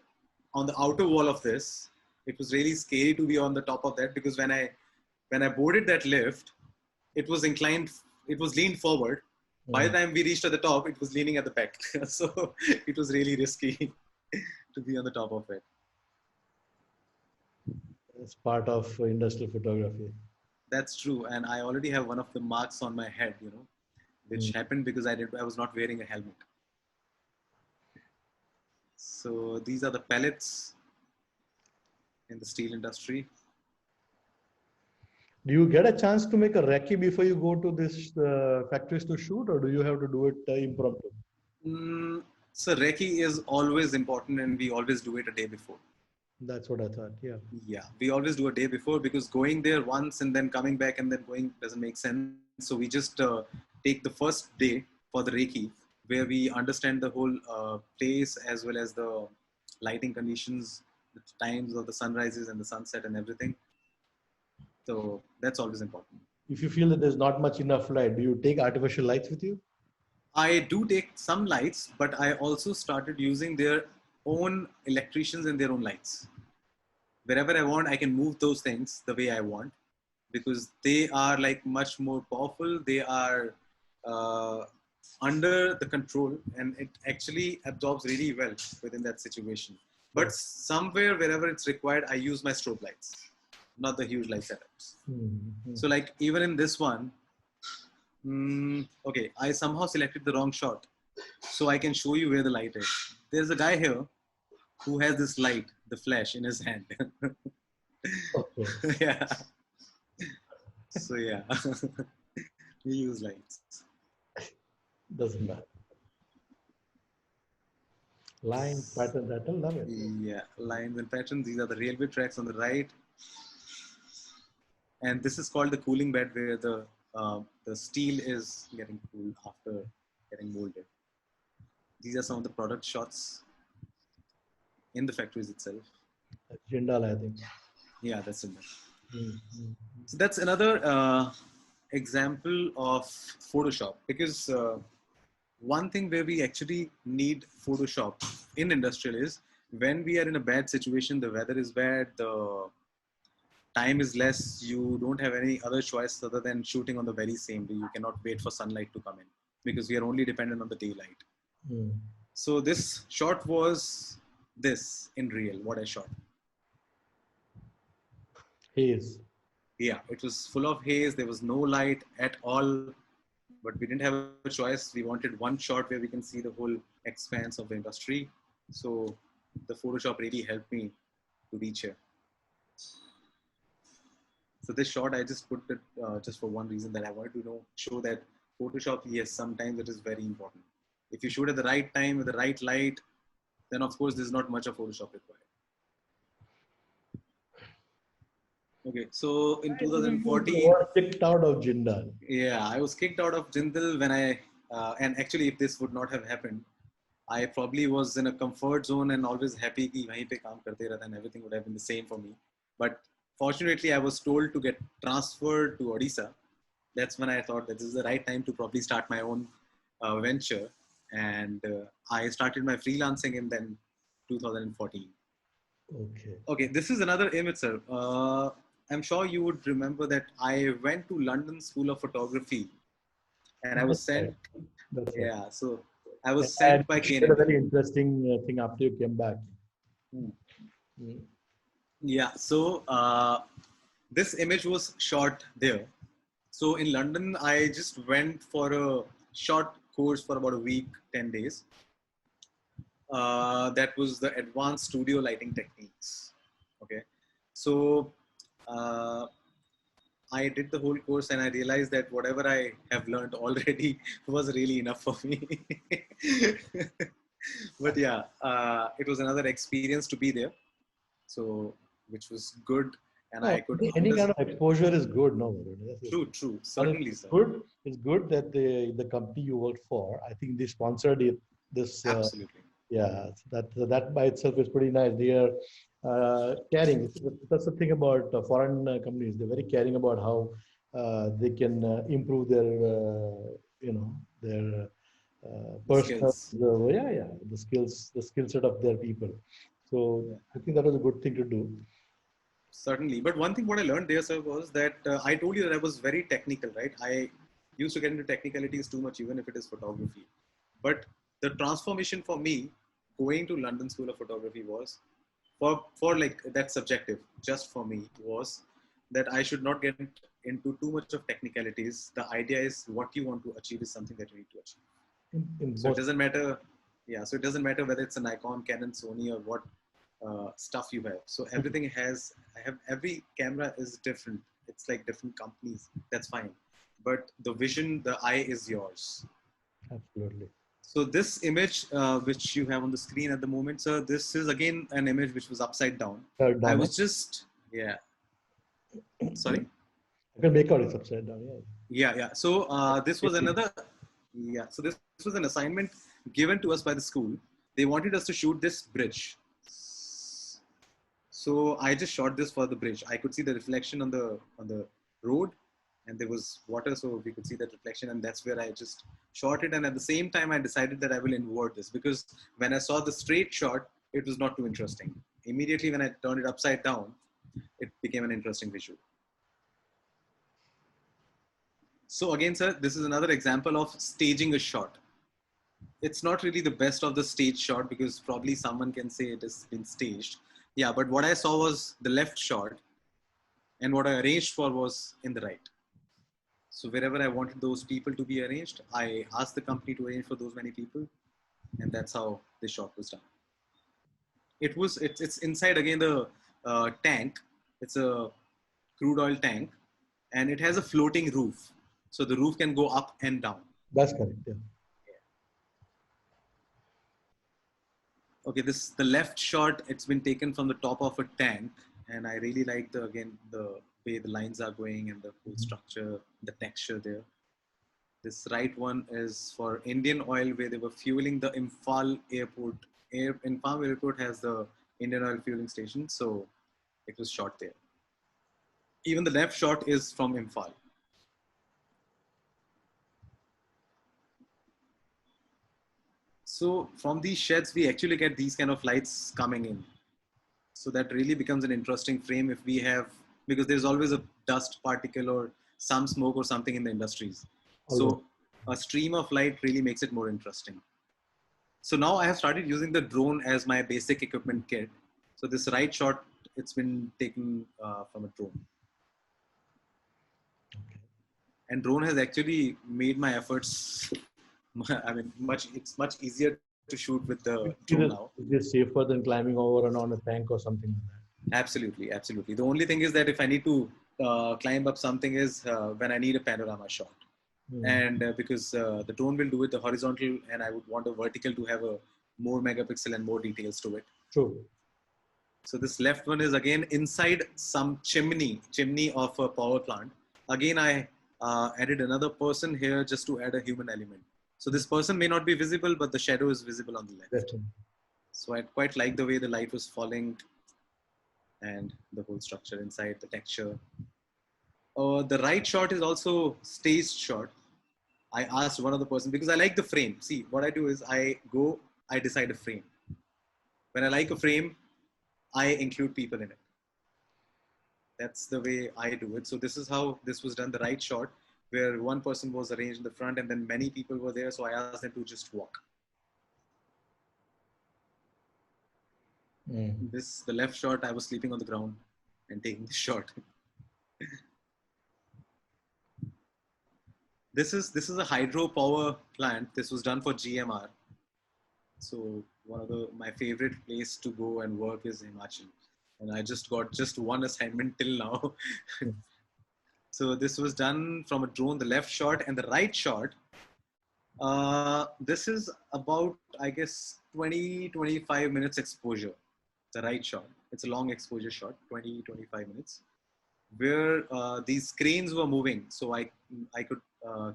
on the outer wall of this, it was really scary to be on the top of that, because when I boarded that lift, it was inclined, it was leaned forward. By the time we reached at the top, it was leaning at the back. So it was really risky to be on the top of it. It's part of industrial photography. That's true. And I already have one of the marks on my head, which happened because I was not wearing a helmet. So these are the pellets in the steel industry. Do you get a chance to make a recce before you go to this factories to shoot, or do you have to do it impromptu? So recce is always important, and we always do it a day before. That's what I thought. Yeah. Yeah, we always do a day before, because going there once and then coming back and then going doesn't make sense. So we just take the first day for the recce, where we understand the whole place as well as the lighting conditions, the times of the sunrises and the sunset and everything. So that's always important. If you feel that there's not much enough light, do you take artificial lights with you? I do take some lights, but I also started using their own electricians and their own lights. Wherever I want, I can move those things the way I want, because they are like much more powerful. They are under the control, and it actually absorbs really well within that situation. But somewhere, wherever it's required, I use my strobe lights, not the huge light setups. So like even in this one, okay, I somehow selected the wrong shot. So I can show you where the light is. There's a guy here who has this light, the flash, in his hand. Okay. Yeah. So yeah, we use lights. Doesn't matter. Line, pattern, that I love it. Yeah, lines and patterns. These are the railway tracks on the right. And this is called the cooling bed, where the steel is getting cooled after getting molded. These are some of the product shots in the factories itself. That's Jindal, I think. Yeah, that's in there. So that's another example of Photoshop, because one thing where we actually need Photoshop in industrial is when we are in a bad situation, the weather is bad, the time is less, you don't have any other choice other than shooting on the very same day. You cannot wait for sunlight to come in, because we are only dependent on the daylight. So this shot was this in real, what I shot. Haze. Yeah, it was full of haze. There was no light at all, but we didn't have a choice. We wanted one shot where we can see the whole expanse of the industry. So the Photoshop really helped me to reach here. So this shot, I just put it just for one reason, that I wanted to show that Photoshop, yes, sometimes it is very important. If you shoot at the right time with the right light, then of course there's not much of Photoshop required. Okay, so in 2014, you were kicked out of Jindal. Yeah, I was kicked out of Jindal when and actually if this would not have happened, I probably was in a comfort zone and always happy कि वहीं पे काम करते रहता, and everything would have been the same for me. But fortunately, I was told to get transferred to Odisha. That's when I thought that this is the right time to probably start my own venture. And I started my freelancing in then 2014. Okay, this is another image, sir. I'm sure you would remember that I went to London School of Photography, and I was sent. That's yeah, so I was sent by KNM. A very interesting thing after you came back. Hmm. Mm. Yeah. So this image was shot there. So in London, I just went for a short course for about a week, 10 days. That was the advanced studio lighting techniques. Okay. So uh, I did the whole course and I realized that whatever I have learned already was really enough for me. But yeah, it was another experience to be there. So, which was good. And No, I could any kind understand. of exposure is good. No, Varun. True, true. I think Certainly, it's sir. good. It's good that the company you worked for, I think they sponsored it. This, Absolutely. yeah, that by itself is pretty nice. They are caring. That's the thing about foreign companies. They're very caring about how they can improve their, their The personal, skills. the skill set of their people. So Yeah. I think that was a good thing to do. Certainly. But one thing what I learned there, sir, was that I told you that I was very technical, right? I used to get into technicalities too much, even if it is photography. But the transformation for me going to London School of Photography was for like that's subjective, just for me was that I should not get into too much of technicalities. The idea is what you want to achieve is something that you need to achieve. In So it most, doesn't matter. Yeah. So it doesn't matter whether it's a Nikon, Canon, Sony, or what stuff you have. So everything has, I have every camera is different. It's like different companies. That's fine. But the vision, the eye is yours. absolutely. So this image, which you have on the screen at the moment, sir, this is again an image which was upside down. Third I down, was just, yeah, sorry. I can make out it's upside down. Yeah. Yeah, yeah. So this was another, yeah. So this was an assignment given to us by the school. They wanted us to shoot this bridge. So I just shot this for the bridge. I could see the reflection on the road, and there was water, so we could see that reflection, and that's where I just shot it. And at the same time, I decided that I will invert this because when I saw the straight shot, it was not too interesting. Immediately when I turned it upside down, it became an interesting visual. So again, sir, this is another example of staging a shot. It's not really the best of the stage shot because probably someone can say it has been staged. Yeah, but what I saw was the left shot, and what I arranged for was in the right. So wherever I wanted those people to be arranged, I asked the company to arrange for those many people, and that's how the shot was done. It's inside again the tank. It's a crude oil tank, and it has a floating roof, so the roof can go up and down. That's correct. Yeah. Okay, this the left shot. It's been taken from the top of a tank, and I really like the again the way the lines are going and the whole structure, the texture there. This right one is for Indian Oil, where they were fueling the Imphal airport. Imphal airport has the Indian Oil fueling station, so it was shot there. Even the left shot is from Imphal. So from these sheds, we actually get these kind of lights coming in. So that really becomes an interesting frame if we have, because there's always a dust particle or some smoke or something in the industries. Always. So a stream of light really makes it more interesting. So now I have started using the drone as my basic equipment kit. So this right shot, it's been taken from a drone. And drone has actually made my efforts, I mean, it's much easier to shoot with the drone now. It is safer than climbing over and on a tank or something like that. Absolutely, absolutely. The only thing is that if I need to climb up something is when I need a panorama shot. And because the drone will do it the horizontal and I would want a vertical to have a more megapixel and more details to it. True. So this left one is again inside some chimney of a power plant. Again, I added another person here just to add a human element. So this person may not be visible, but the shadow is visible on the left. Definitely. So I quite like the way the light was falling and the whole structure inside, the texture. The right shot is also staged shot. I asked one of the person because I like the frame. See, what I do is I decide a frame. When I like a frame, I include people in it. That's the way I do it. So this is how this was done, the right shot, where one person was arranged in the front and then many people were there. So I asked them to just walk. Mm. The left shot, I was sleeping on the ground and taking the shot. This is a hydro power plant. This was done for GMR. So one of my favorite place to go and work is Himachal, and I just got just one assignment till now. Mm. So this was done from a drone. The left shot and the right shot. This is about, I guess, 20-25 minutes exposure. The right shot. It's a long exposure shot, 20-25 minutes, where these cranes were moving. So I could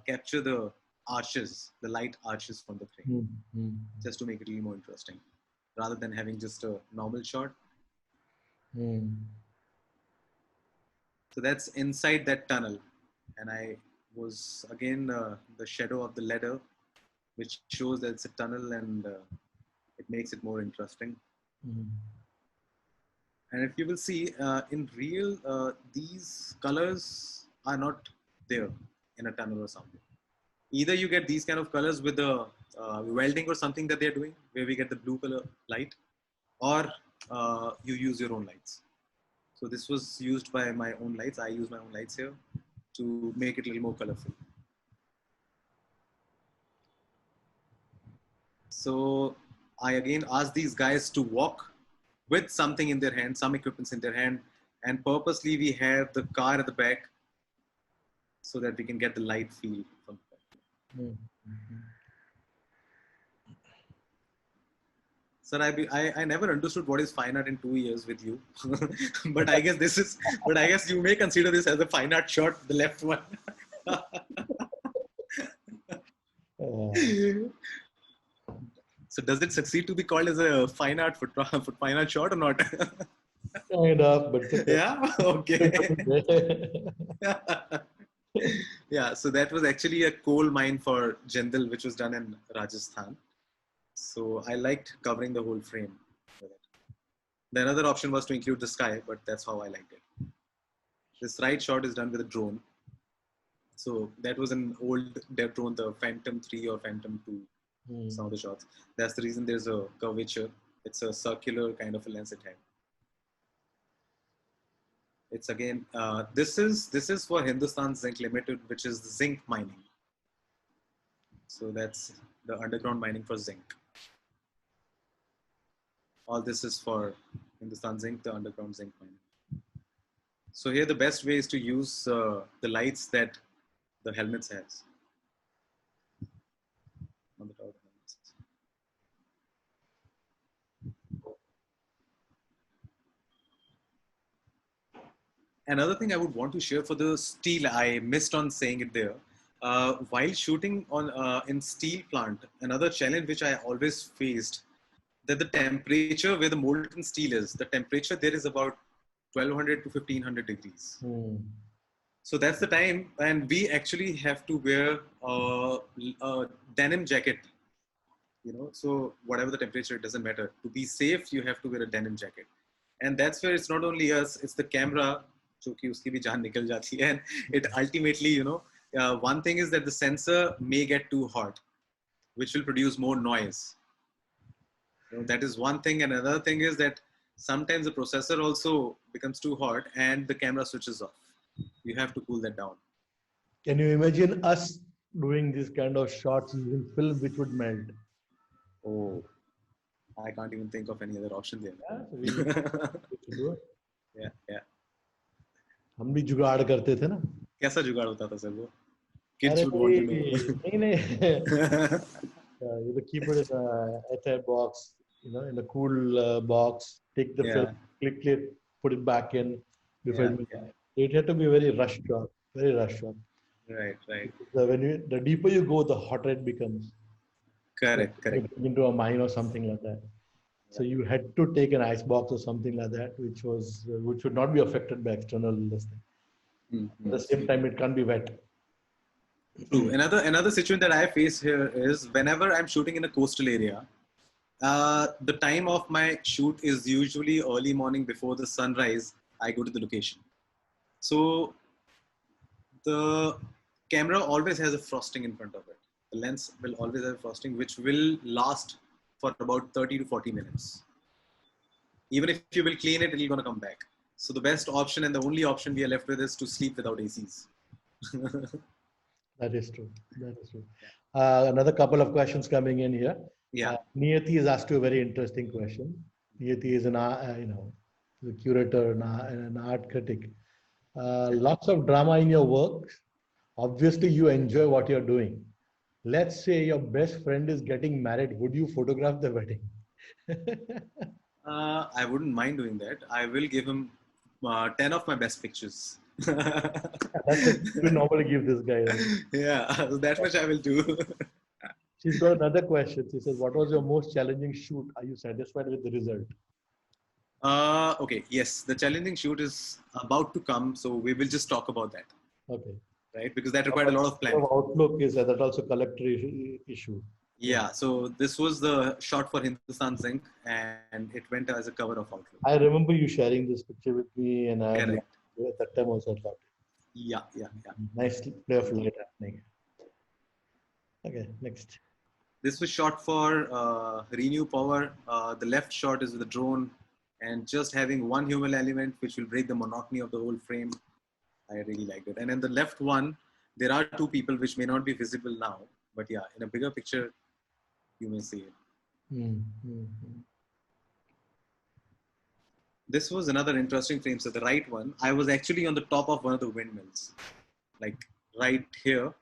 capture the arches, the light arches from the crane, Mm. Mm. just to make it a little more interesting, rather than having just a normal shot. Mm. So that's inside that tunnel, and I was again the shadow of the ladder, which shows that it's a tunnel, and it makes it more interesting. Mm. And if you will see in real, these colors are not there in a tunnel or something. Either you get these kind of colors with the welding or something that they're doing, where we get the blue color light, or you use your own lights. So this was used by my own lights. I use my own lights here to make it a little more colorful. So I again asked these guys to walk with something in their hand, some equipments in their hand, and purposely we have the car at the back so that we can get the light feel from the back. Mm. Sir, I never understood what is fine art in 2 years with you, but I guess but I guess you may consider this as a fine art shot, the left one. So does it succeed to be called as a fine art fine art shot or not? Kind of, but it's okay. Yeah. Okay. Yeah. So that was actually a coal mine for Jindal, which was done in Rajasthan. So I liked covering the whole frame with it. The another option was to include the sky, but that's how I liked it. This right shot is done with a drone. So that was an old dev drone, the Phantom 3 or Phantom 2. Some of the shots. That's the reason there's a curvature. It's a circular kind of a lens it had. It's again, this is for Hindustan Zinc Limited, which is zinc mining. So that's the underground mining for zinc. All this is for Hindustan Zinc, the underground zinc mining. So here the best way is to use the lights that the helmets has on the top of the helmets. Another thing I would want to share for the steel, I missed on saying it there. While shooting on in steel plant, another challenge which I always faced, that the temperature where the molten steel is, the temperature there is about 1200 to 1500 degrees. So that's the time, and we actually have to wear a denim jacket. You know, so whatever the temperature, it doesn't matter. To be safe, you have to wear a denim jacket, and that's where it's not only us, it's the camera. जो कि उसकी भी जान निकल जाती है, and it ultimately, you know, one thing is that the sensor may get too hot, which will produce more noise. You know, that is one thing, and another thing is that sometimes the processor also becomes too hot and the camera switches off. You have to cool that down. Can you imagine us doing this kind of shots using film which would melt? Oh, I can't even think of any other option there. Yeah, so we should do it. Yeah, yeah. हम भी जुगाड़ करते थे ना. कैसा जुगाड़ होता था सर वो? Kids अरे would want to know. नहीं you keep it in a airtight box, you know, in a cool box. Take the film, click it, put it back in. Before it had to be very rush shot, very rush shot. Right, right. So the deeper you go, the hotter it becomes. Correct, correct. Into a mine or something like that. So you had to take an ice box or something like that, which would not be affected by external listing. At the same time, it can't be wet. True. Another situation that I face here is whenever I'm shooting in a coastal area, the time of my shoot is usually early morning before the sunrise. I go to the location. So the camera always has a frosting in front of it. The lens will always have frosting, which will last for about 30 to 40 minutes. Even if you will clean it, it'll gonna come back. So the best option and the only option we are left with is to sleep without ACs. That is true. That is true. Another couple of questions coming in here. Yeah. Niyati has asked you a very interesting question. Niyati is an the curator and an art critic. Lots of drama in your work. Obviously, you enjoy what you're doing. Let's say your best friend is getting married. Would you photograph the wedding? I wouldn't mind doing that. I will give him 10 of my best pictures. That's what we normally give this guy. Right? Yeah, that much I will do. She's got another question. She says, what was your most challenging shoot? Are you satisfied with the result? Okay, yes, the challenging shoot is about to come, so we will just talk about that. Okay. Right, because that required a lot of planning. Outlook is that also collector issue. Yeah, so this was the shot for Hindustan Zinc, and it went as a cover of Outlook. I remember you sharing this picture with me, and I Correct. at that time also thought. Yeah. Nice play of light happening. Okay, next. This was shot for Renew Power. The left shot is with the drone, and just having one human element which will break the monotony of the whole frame. I really liked it. And in the left one, there are two people which may not be visible now, but yeah, in a bigger picture, you may see it. This was another interesting frame. So the right one, I was actually on the top of one of the windmills, like right here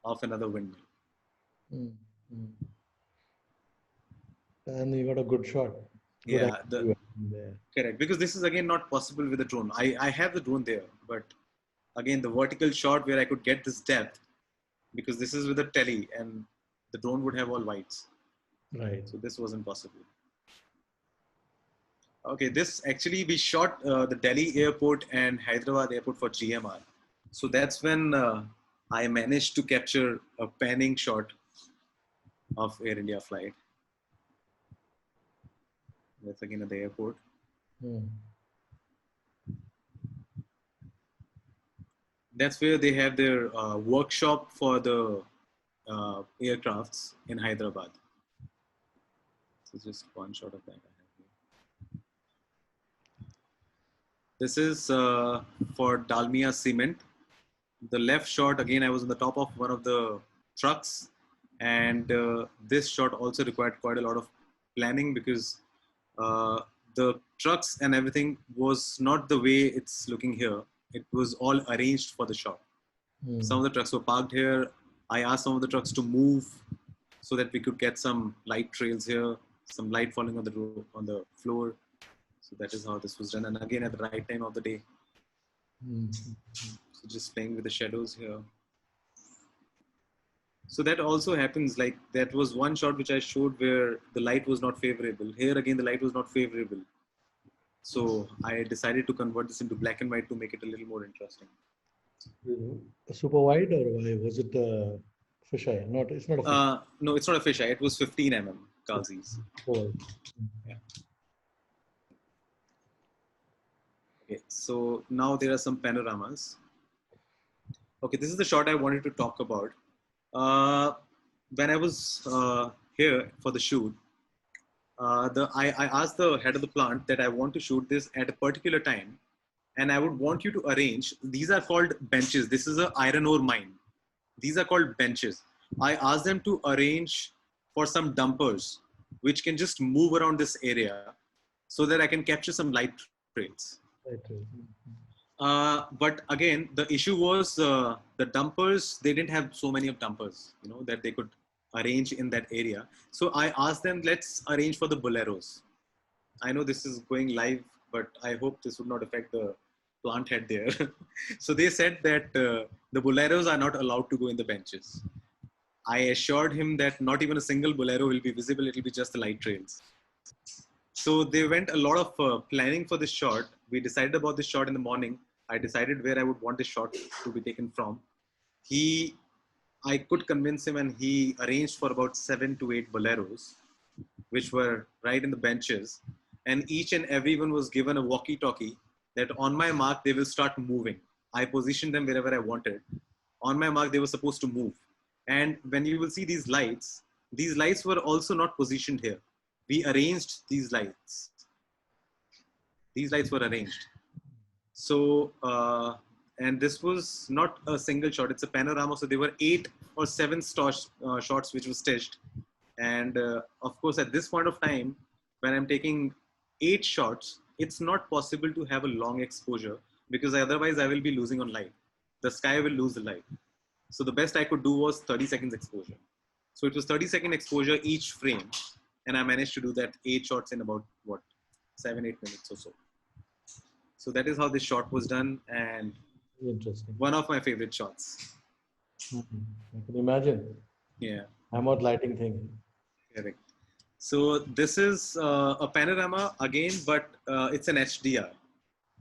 of another windmill. And you got a good shot. Good correct. Because this is again not possible with the drone. I have the drone there, but again, the vertical shot where I could get this depth, because this is with a tele and the drone would have all whites. Right. So this wasn't possible. Okay, this actually we shot the Delhi airport and Hyderabad airport for GMR. So that's when I managed to capture a panning shot of Air India flight. That's again at the airport. That's where they have their workshop for the aircrafts in Hyderabad. So just one shot of that I have here. This is for Dalmia Cement. The left shot, again, I was on the top of one of the trucks, and this shot also required quite a lot of planning, because the trucks and everything was not the way it's looking here. It was all arranged for the shot. Some of the trucks were parked here. I asked some of the trucks to move so that we could get some light trails here, some light falling on the floor. So that is how this was done. And again, at the right time of the day. So just playing with the shadows here. So that also happens, like that was one shot which I showed where the light was not favorable. Here again, the light was not favorable. So I decided to convert this into black and white to make it a little more interesting. Super wide, or was it a fisheye? Not, it's not a fisheye. No, it's not a fisheye. It was 15 mm Kalsi's. Yeah. Okay, so now there are some panoramas. Okay, this is the shot I wanted to talk about. When I was here for the shoot, I asked the head of the plant that I want to shoot this at a particular time, and I would want you to arrange. These are called benches. This is an iron ore mine. These are called benches. I asked them to arrange for some dumpers, which can just move around this area, so that I can capture some light trails. But again, the issue was the dumpers. They didn't have so many of dumpers, that they could arrange in that area. So I asked them, let's arrange for the boleros. I know this is going live, but I hope this would not affect the plant head there. So they said that the boleros are not allowed to go in the benches. I assured him that not even a single bolero will be visible. It will be just the light trails. So they went a lot of planning for this shot. We decided about this shot in the morning. I decided where I would want this shot to be taken from. I could convince him, and he arranged for about 7 to 8 boleros, which were right in the benches. And each and everyone was given a walkie-talkie that on my mark, they will start moving. I positioned them wherever I wanted. On my mark, they were supposed to move. And when you will see these lights were also not positioned here. We arranged these lights. These lights were arranged. So, and this was not a single shot, it's a panorama. So there were 8 or 7 shots which were stitched. And of course, at this point of time, when I'm taking 8 shots, it's not possible to have a long exposure because otherwise I will be losing on light. The sky will lose the light. So the best I could do was 30 seconds exposure. So it was 30-second exposure each frame. And I managed to do that 8 shots in about, 7-8 minutes or so. So that is how this shot was done. And Interesting. one of my favorite shots. I can imagine. Yeah. I'm out lighting thing. Correct. So this is a panorama again, but it's an HDR.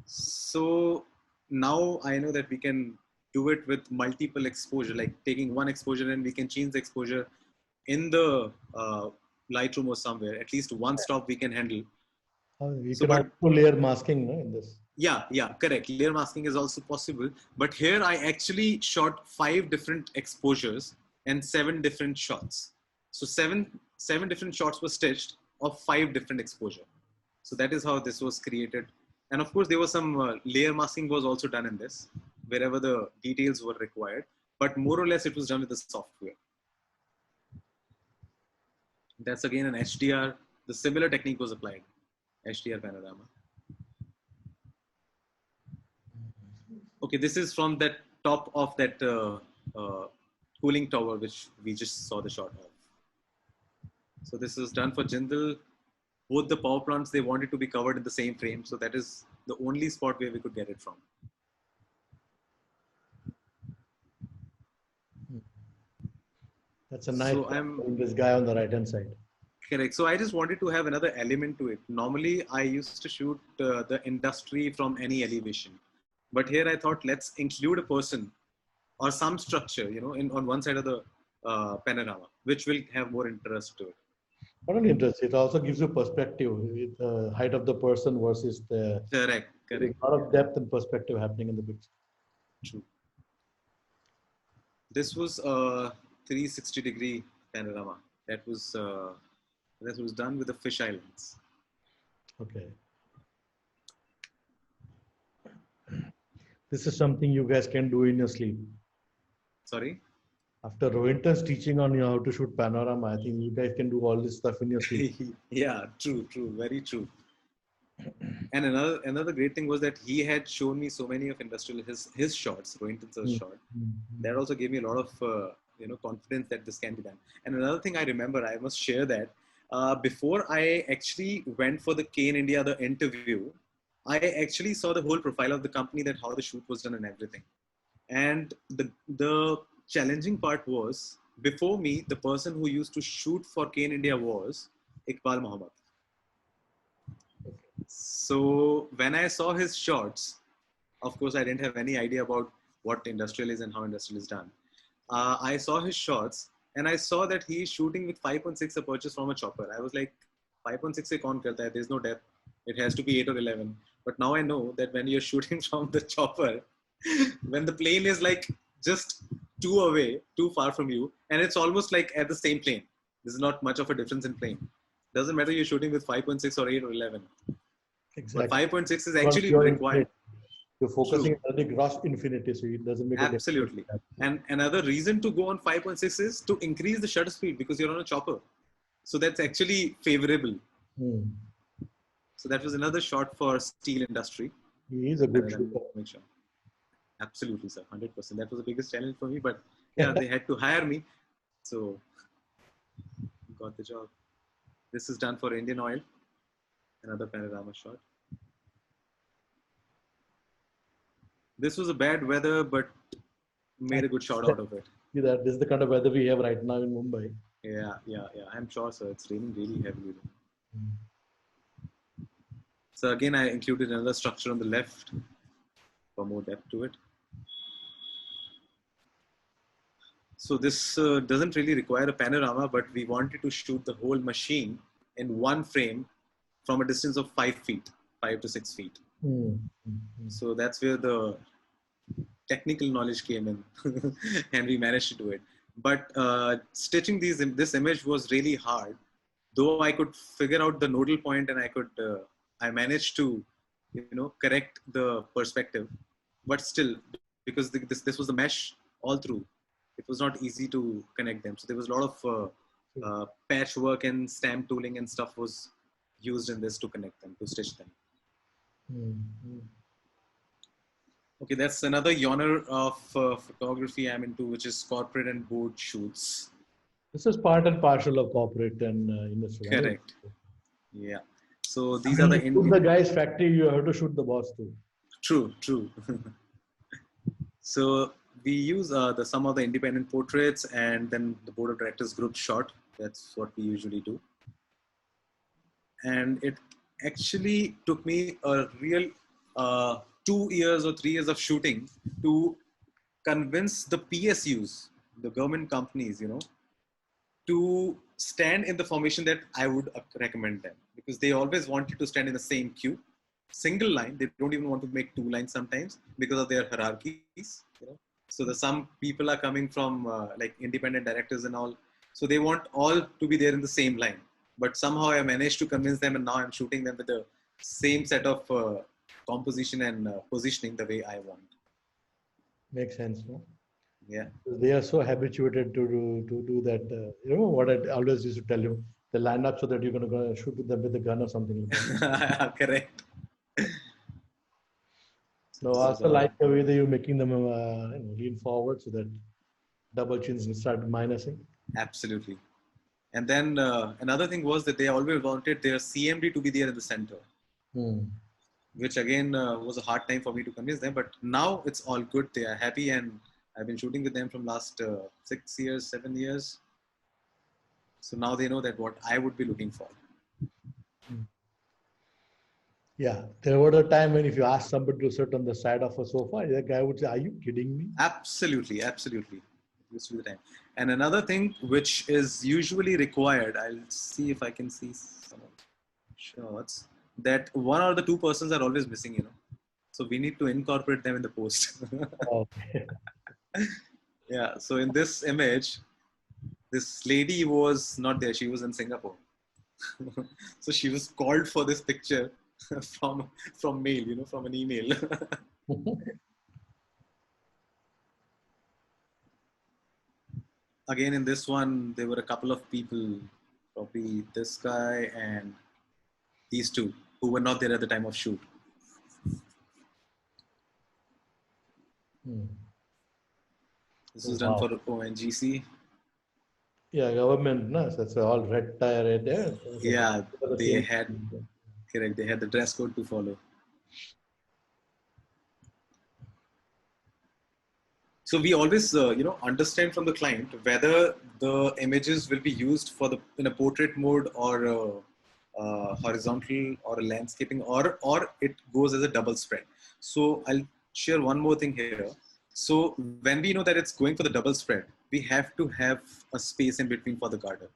So now I know that we can do it with multiple exposure, like taking one exposure and we can change the exposure in the Lightroom or somewhere. At least one stop we can handle. You So, can also layer masking, no, in this. Yeah, correct. Layer masking is also possible. But here I actually shot 5 different exposures and 7 different shots. So seven different shots were stitched of 5 different exposure. So that is how this was created. And of course, there was some layer masking was also done in this, wherever the details were required. But more or less, it was done with the software. That's again an HDR. The similar technique was applied. HDR panorama. Okay, this is from that top of that cooling tower, which we just saw the shot of. So this is done for Jindal. Both the power plants, they wanted to be covered in the same frame. So that is the only spot where we could get it from. That's a nice this guy on the right hand side. Correct. So I just wanted to have another element to it. Normally, I used to shoot the industry from any elevation. But here I thought, let's include a person or some structure, on one side of the panorama, which will have more interest to it. Not only interest, it also gives you perspective with the height of the person versus the... Correct. A lot of depth and perspective happening in the picture. True. This was 360-degree panorama. That was done with the fish islands. Okay. This is something you guys can do in your sleep. Sorry? After Rohinton's teaching on how to shoot panorama, I think you guys can do all this stuff in your sleep. Yeah, true, very true. And another great thing was that he had shown me so many of industrial his shots, Rohinton's shot. That also gave me a lot of confidence that this can be done. And another thing I remember, I must share that before I actually went for the Kane India the interview, I actually saw the whole profile of the company, that how the shoot was done and everything. And the challenging part was, before me, the person who used to shoot for Kane India was Iqbal Muhammad. So when I saw his shots, of course, I didn't have any idea about what industrial is and how industrial is done. I saw his shots and I saw that he is shooting with 5.6 apertures from a chopper. I was like, 5.6 se kaun karta hai? There's no depth. It has to be 8 or 11. But now I know that when you're shooting from the chopper, when the plane is like just too far from you, and it's almost like at the same plane. There's not much of a difference in plane. Doesn't matter you're shooting with 5.6 or 8 or 11. Exactly. But 5.6 is actually required. You're focusing on the gross infinity, so it doesn't make a difference. Absolutely. And another reason to go on 5.6 is to increase the shutter speed because you're on a chopper. So that's actually favorable. So that was another shot for steel industry. He is a good shooter. Make sure. Absolutely, sir. 100%. That was the biggest challenge for me. But yeah, they had to hire me. So got the job. This is done for Indian Oil. Another panorama shot. This was a bad weather, but made a good shot out of it. See that? This is the kind of weather we have right now in Mumbai. Yeah. I'm sure, sir. It's raining really heavily. So again, I included another structure on the left for more depth to it. So this doesn't really require a panorama, but we wanted to shoot the whole machine in one frame from a distance of 5 feet, 5 to 6 feet. So that's where the technical knowledge came in and we managed to do it. But stitching this image was really hard, though I could figure out the nodal point and I managed to correct the perspective, but still, because this was the mesh all through, it was not easy to connect them. So there was a lot of patchwork and stamp tooling and stuff was used in this to connect them, to stitch them. Okay, that's another genre of photography I'm into, which is corporate and board shoots. This is part and parcel of corporate and industry. Correct. Yeah. So these are the shoot the guy's factory. You have to shoot the boss too. True. So we use some of the independent portraits and then the board of directors group shot. That's what we usually do. And it actually took me a real 2 years or 3 years of shooting to convince the PSUs, the government companies, to stand in the formation that I would recommend them, because they always want you to stand in the same queue, single line. They don't even want to make 2 lines sometimes because of their hierarchies. So some people are coming from like independent directors and all. So they want all to be there in the same line. But somehow I managed to convince them, and now I'm shooting them with the same set of composition and positioning the way I want. Makes sense, no? Yeah. They are so habituated to do that. What I always used to tell you, they line up so that you're going to go shoot with them with a gun or something like that. Correct. No, I also like the way that you're making them lean forward so that double chins start minusing. Absolutely. And then another thing was that they always wanted their CMD to be there in the center, which again was a hard time for me to convince them. But now it's all good. They are happy, and I've been shooting with them from last 6 years, 7 years. So now they know that what I would be looking for. Yeah, there was a time when if you ask somebody to sit on the side of a sofa, the guy would say, "Are you kidding me?" Absolutely. This is the time. And another thing which is usually required, I'll see if I can see some shots, that one or the two persons are always missing, So we need to incorporate them in the post. Okay. Yeah. So in this image, this lady was not there. She was in Singapore. So she was called for this picture from mail, from an email. Again, in this one, there were a couple of people, probably this guy and these two, who were not there at the time of shoot. This is done for ONGC. Yeah, government, no? So that's all red tie right there. Yeah, they had, correct, they had the dress code to follow. So we always, understand from the client whether the images will be used in a portrait mode or horizontal or a landscaping, or it goes as a double spread. So I'll share one more thing here. So when we know that it's going for the double spread, we have to have a space in between for the garden.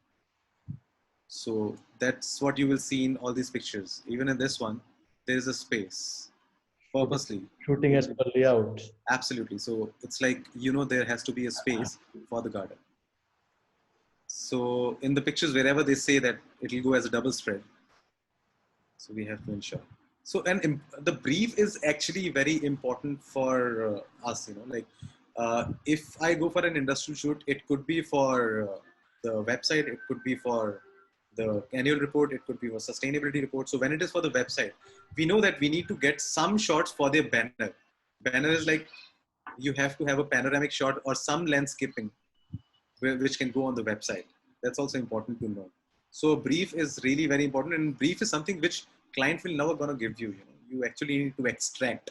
So that's what you will see in all these pictures. Even in this one, there is a space purposely. Shooting as per layout. Absolutely. So it's like, there has to be a space for the garden. So in the pictures, wherever they say that it will go as a double spread, so we have to ensure. So, and the brief is actually very important for us, if I go for an industrial shoot, it could be for the website, it could be for the annual report, it could be for sustainability report. So when it is for the website, we know that we need to get some shots for their banner. Banner is like, you have to have a panoramic shot or some landscaping which can go on the website. That's also important to know. So brief is really very important, and brief is something which client will never gonna give you. You actually need to extract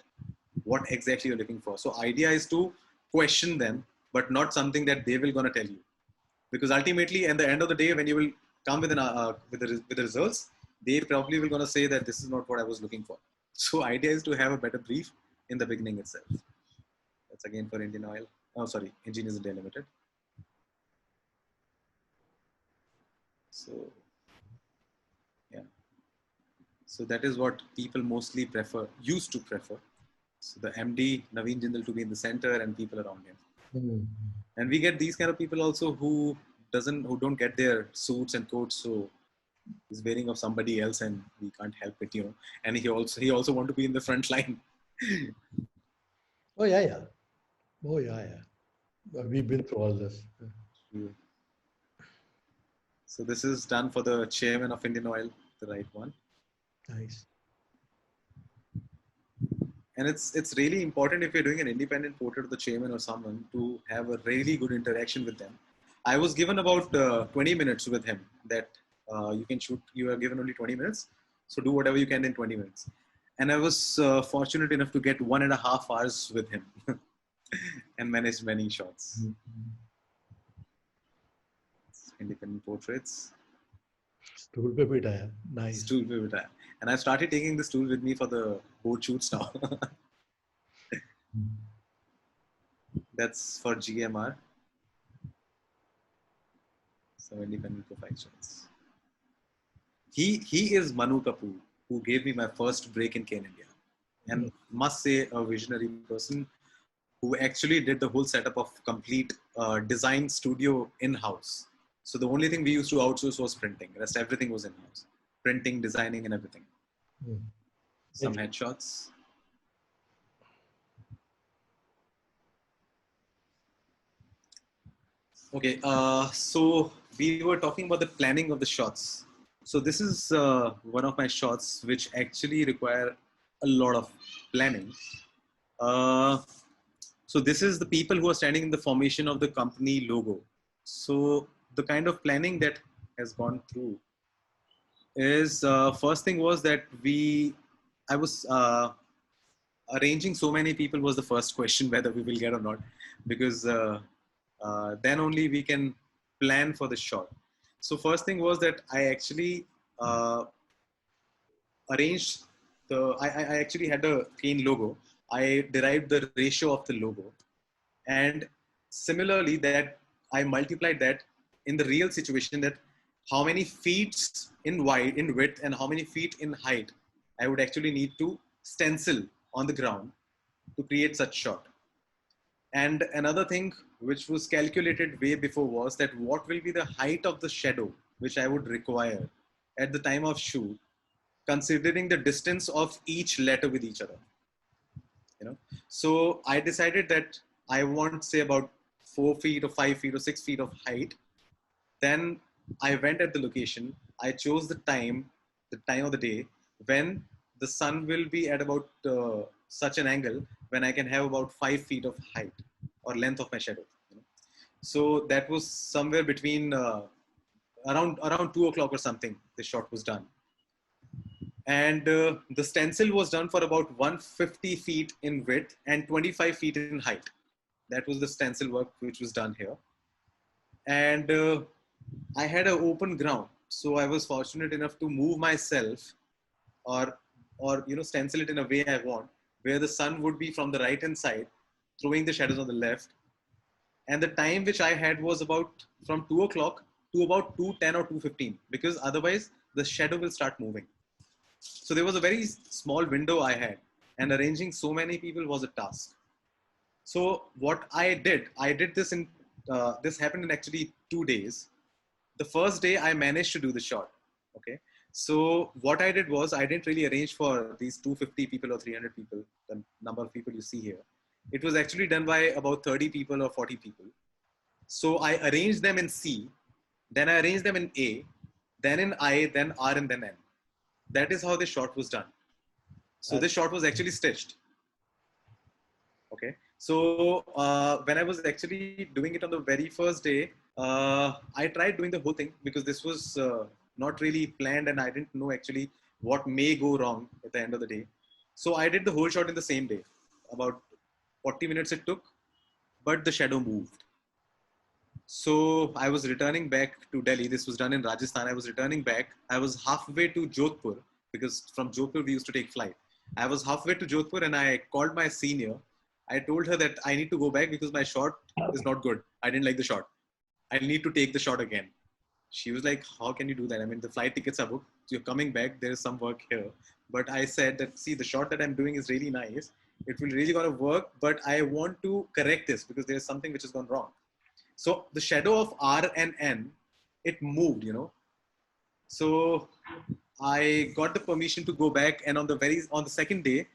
what exactly you're looking for. So idea is to question them, but not something that they will gonna tell you, because ultimately, at the end of the day, when you will come with the results, they probably will gonna say that this is not what I was looking for. So idea is to have a better brief in the beginning itself. That's again for Indian Oil. Oh, sorry, Engineers India Limited. So, yeah. So that is what people mostly used to prefer. So the MD, Naveen Jindal, to be in the center and people around him. And we get these kind of people also who don't get their suits and coats. So is wearing of somebody else, and we can't help it, And he also want to be in the front line. Oh yeah, yeah. Oh yeah, yeah. We've been through all this. So this is done for the chairman of Indian Oil, the right one. Nice. And it's really important if you're doing an independent portrait of the chairman or someone to have a really good interaction with them. I was given about 20 minutes with him that you can shoot. You are given only 20 minutes. So do whatever you can in 20 minutes. And I was fortunate enough to get 1.5 hours with him and managed many shots. Mm-hmm. Independent portraits. Stool pe bitaya. Nice. Stool pe bitaya. And I started taking the stool with me for the boat shoots now. That's for GMR. So independent profile shots. He is Manu Kapoor, who gave me my first break in Kane India. And must say a visionary person who actually did the whole setup of complete design studio in-house. So the only thing we used to outsource was printing. The rest everything was in-house. Printing, designing, and everything. Some headshots. Okay, so we were talking about the planning of the shots. So this is one of my shots which actually require a lot of planning. So this is the people who are standing in the formation of the company logo. So the kind of planning that has gone through is first thing was that I was arranging so many people was the first question whether we will get or not, because then only we can plan for the shot. So first thing was that I actually arranged I actually had a Kane logo. I derived the ratio of the logo, and similarly that I multiplied that in the real situation, that how many feet in width and how many feet in height I would actually need to stencil on the ground to create such shot. And another thing which was calculated way before was that what will be the height of the shadow which I would require at the time of shoot, considering the distance of each letter with each other. So I decided that I want, say, about 4 feet or 5 feet or 6 feet of height. Then I went at the location. I chose the time of the day when the sun will be at about such an angle when I can have about 5 feet of height or length of my shadow. So that was somewhere between around 2 o'clock or something. The shot was done. And the stencil was done for about 150 feet in width and 25 feet in height. That was the stencil work which was done here. And I had an open ground. So I was fortunate enough to move myself or stencil it in a way I want, where the sun would be from the right hand side, throwing the shadows on the left. And the time which I had was about from 2 o'clock to about 2:10 or 2:15, because otherwise the shadow will start moving. So there was a very small window I had, and arranging so many people was a task. So what I did this in, this happened in actually 2 days. The first day I managed to do the shot. Okay. So what I did was I didn't really arrange for these 250 people or 300 people, the number of people you see here. It was actually done by about 30 people or 40 people. So I arranged them in C, then I arranged them in A, then in I, then R, and then N. That is how the shot was done. So this shot was actually stitched. Okay. So when I was actually doing it on the very first day, I tried doing the whole thing because this was not really planned and I didn't know actually what may go wrong at the end of the day. So I did the whole shot in the same day. About 40 minutes it took, but the shadow moved. So I was returning back to Delhi. This was done in Rajasthan. I was returning back. I was halfway to Jodhpur because from Jodhpur we used to take flight. I was halfway to Jodhpur and I called my senior. I told her that I need to go back because my shot is not good. I didn't like the shot. I need to take the shot again. She was like, how can you do that? I mean, the flight tickets are booked. You're coming back. There is some work here. But I said that, see, the shot that I'm doing is really nice. It will really gonna work, but I want to correct this because there's something which has gone wrong. So the shadow of R and N, it moved, So I got the permission to go back, and on the second day,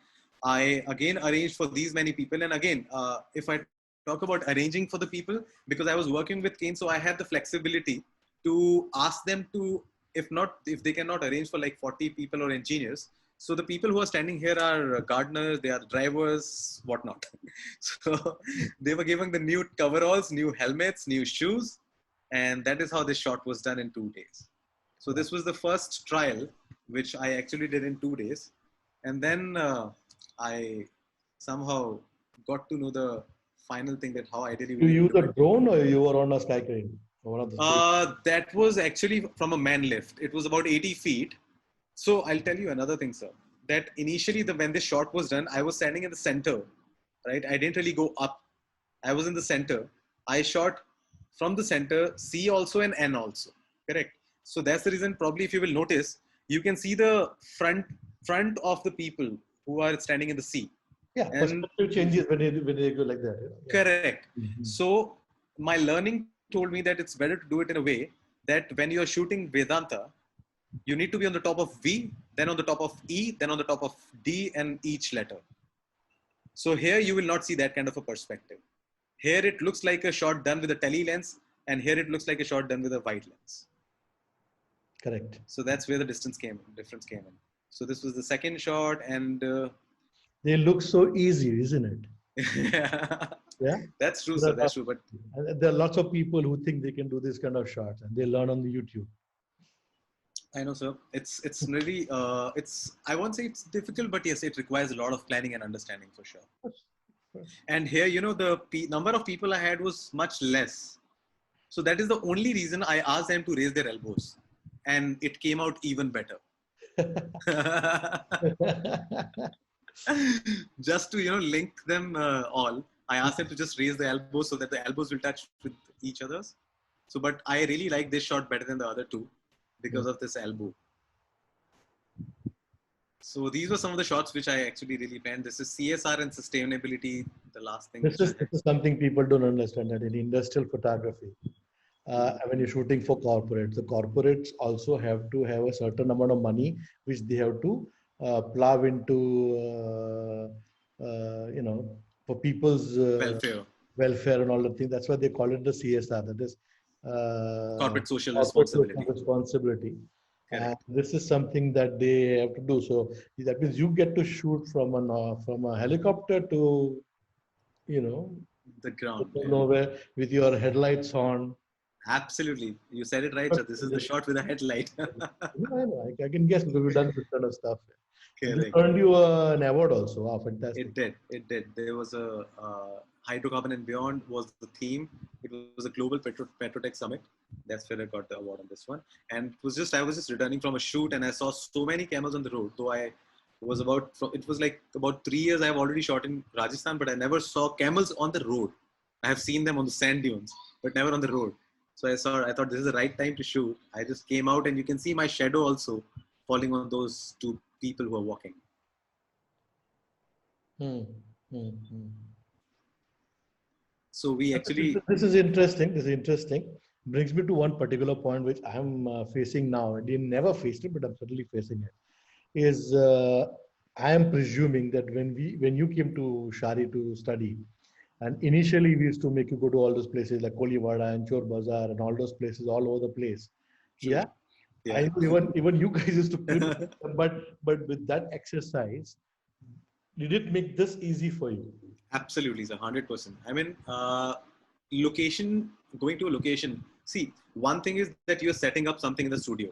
I again arranged for these many people. And again, if I talk about arranging for the people, because I was working with Kane, so I had the flexibility to ask them to, if they cannot arrange for like 40 people or engineers. So the people who are standing here are gardeners, they are drivers, whatnot. So they were given the new coveralls, new helmets, new shoes, and that is how this shot was done in 2 days. So this was the first trial, which I actually did in 2 days. And then I somehow got to know the final thing, that how ideally You we use do a it. drone or you were on a sky crane? One of the two. That was actually from a man lift. It was about 80 feet. So I'll tell you another thing, sir. That initially, when this shot was done, I was standing in the center, right? I didn't really go up. I was in the center. I shot from the center, C also and N also. Correct. So that's the reason. Probably, if you will notice, you can see the front of the people who are standing in the C. Yeah, And perspective changes when you go like that. Yeah. correct. Mhm. So my learning told me that it's better to do it in a way that when you are shooting Vedanta, you need to be on the top of V, then on the top of E, then on the top of D, and each letter. So here you will not see that kind of a perspective. Here it looks like a shot done with a tele lens, and here it looks like a shot done with a wide lens. Correct. So that's where the difference came in. So this was the second shot, and They look so easy, isn't it? Yeah. that's true, sir. That's true. But And there are lots of people who think they can do this kind of shots, and they learn on the YouTube. I know, sir. It's really I won't say it's difficult, but yes, it requires a lot of planning and understanding for sure. And here, the number of people I had was much less. So that is the only reason I asked them to raise their elbows, and it came out even better. Just to link them all, I asked them to just raise the elbows so that the elbows will touch with each other's. So, but I really like this shot better than the other two because of this elbow. So these were some of the shots which I actually really planned. This is CSR and sustainability. The last thing. This is something people don't understand, that in industrial photography, when you're shooting for corporates, the corporates also have to have a certain amount of money which they have to plow into, for people's welfare and all the things. That's why they call it the CSR. That is corporate social responsibility. And this is something that they have to do. So that means you get to shoot from a helicopter to, the ground, nowhere, with your headlights on. Absolutely, you said it right. So this is the shot with a headlight. I can guess because we've done this kind of stuff. It earned you an award also. Wow, fantastic! It did. There was a Hydrocarbon and Beyond was the theme. It was a global Petrotech summit. That's where I got the award on this one. And I was just returning from a shoot, and I saw so many camels on the road. Though it was like about 3 years I have already shot in Rajasthan, but I never saw camels on the road. I have seen them on the sand dunes, but never on the road. So I thought this is the right time to shoot. I just came out, and you can see my shadow also falling on those two people who are walking. So we actually. This is interesting. Brings me to one particular point which I am facing now. I didn't never faced it, but I'm certainly facing it. Is I am presuming that when you came to Shari to study, and initially we used to make you go to all those places like Kolivada and Chor Bazaar and all those places all over the place. True. Yeah. I know even you guys used to but with that exercise, did it make this easy for you? Absolutely, sir, 100%. I mean, going to a location. See, one thing is that you're setting up something in the studio,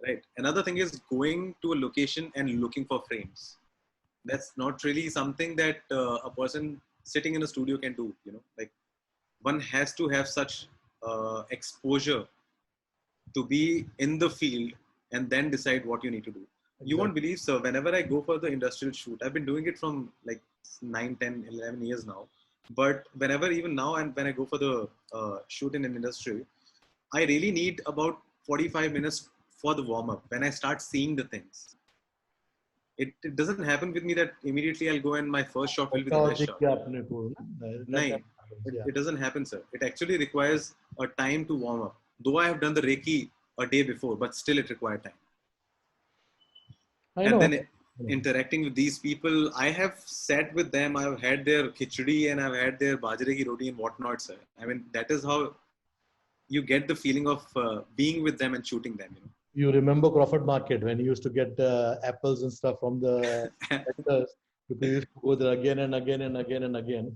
right? Another thing is going to a location and looking for frames. That's not really something that a person sitting in a studio can do. Like one has to have such exposure to be in the field and then decide what you need to do. Exactly. You won't believe, sir, whenever I go for the industrial shoot, I've been doing it from like 9, 10, 11 years now. But whenever, even now, and when I go for the shoot in an industrial, I really need about 45 minutes for the warm-up when I start seeing the things. It doesn't happen with me that immediately I'll go and my first shot will be the best shot. It doesn't happen, sir. It actually requires a time to warm up. Though I have done the Reiki a day before, but still it required time. I And know. then interacting with these people, I have sat with them, I've had their khichdi and I've had their bajre ki roti and whatnot, sir. I mean, that is how you get the feeling of being with them and shooting them, you know. You remember Crawford Market when you used to get apples and stuff from the vendors? Because you used to go there again and again and again and again.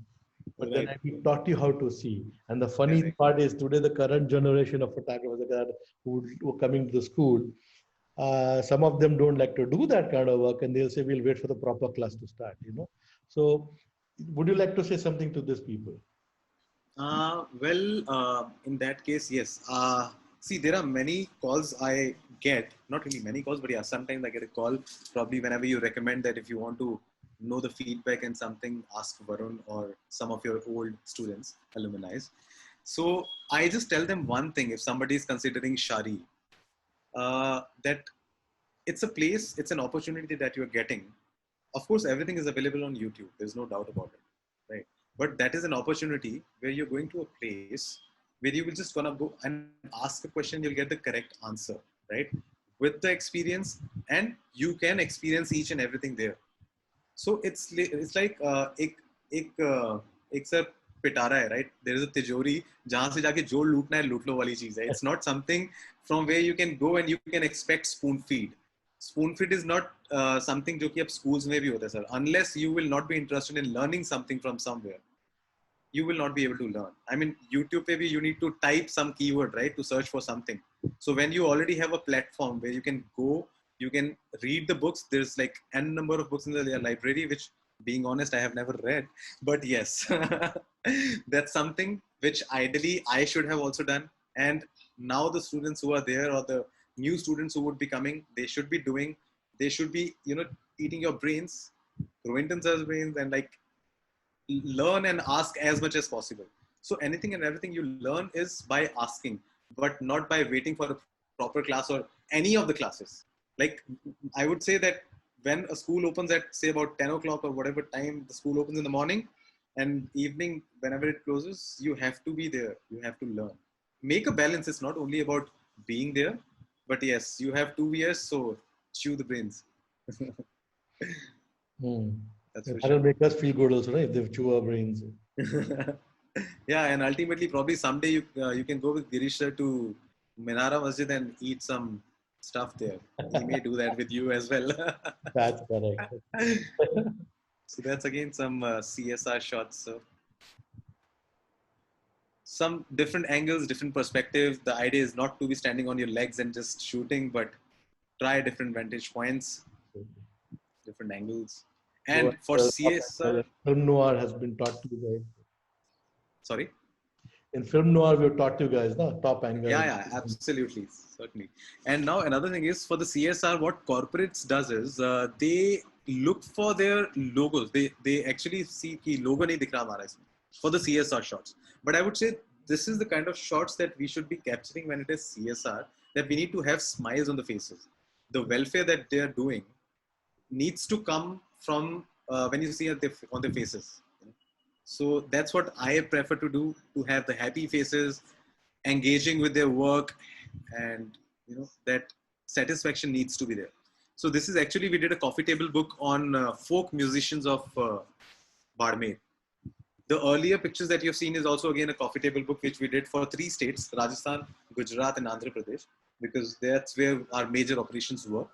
But then Right. we taught you how to see. And the funny Correct. part is today the current generation of photographers who are coming to the school, some of them don't like to do that kind of work, and they'll say we'll wait for the proper class to start. So would you like to say something to these people? In that case, yes. See, there are many calls I get, not really many calls, but yeah, sometimes I get a call, probably whenever you recommend that if you want to know the feedback and something, ask Varun or some of your old students, alumni. So I just tell them one thing: if somebody is considering Shari, that it's a place, it's an opportunity that you're getting. Of course, everything is available on YouTube. There's no doubt about it, right? But that is an opportunity where you're going to a place where you will just gonna go and ask a question. You'll get the correct answer, right? With the experience, and you can experience each and everything there. So it's like एक sir पिटारा है, right? There is a तिजोरी जहाँ से जाके जो लूटना है लूट लो वाली चीज है. It's not something from where you can go and you can expect spoon feed. Spoon feed is not something जो कि अब schools में भी होता है sir. Unless you will not be interested in learning something from somewhere, you will not be able to learn. I mean, YouTube maybe you need to type some keyword, right, to search for something. So when you already have a platform where you can go, you can read the books. There's like n number of books in the library, which, being honest, I have never read. But yes, that's something which ideally I should have also done. And now the students who are there, or the new students who would be coming, they should be doing. They should be, eating your brains, Rohinton sir's brains, and like learn and ask as much as possible. So anything and everything you learn is by asking, but not by waiting for a proper class or any of the classes. Like, I would say that when a school opens at say about 10 o'clock or whatever time the school opens in the morning, and evening whenever it closes, you have to be there. You have to learn. Make a balance. It's not only about being there, but yes, you have 2 years, so chew the brains. That's for That'll sure. make us feel good also, right? If they chew our brains. Yeah, and ultimately, probably someday you can go with Girish sir to Minara Masjid and eat some stuff there. He may do that with you as well. That's correct. So that's again some CSR shots. So some different angles, different perspectives. The idea is not to be standing on your legs and just shooting, but try different vantage points, different angles. And for CSR, Film noir has been taught to you guys. sorry. In film noir, we've taught you guys, no? Top angle. Yeah, absolutely, certainly. And now another thing is, for the CSR, what corporates does is they look for their logos. They actually see कि logo नहीं दिख रहा हमारा इसमें for the CSR shots. But I would say this is the kind of shots that we should be capturing when it is CSR. That we need to have smiles on the faces. The welfare that they are doing needs to come from when you see on their faces. So that's what I prefer to do, to have the happy faces, engaging with their work, and that satisfaction needs to be there. So this is actually, we did a coffee table book on folk musicians of Badmer. The earlier pictures that you've seen is also again a coffee table book which we did for 3 states: Rajasthan, Gujarat, and Andhra Pradesh, because that's where our major operations were.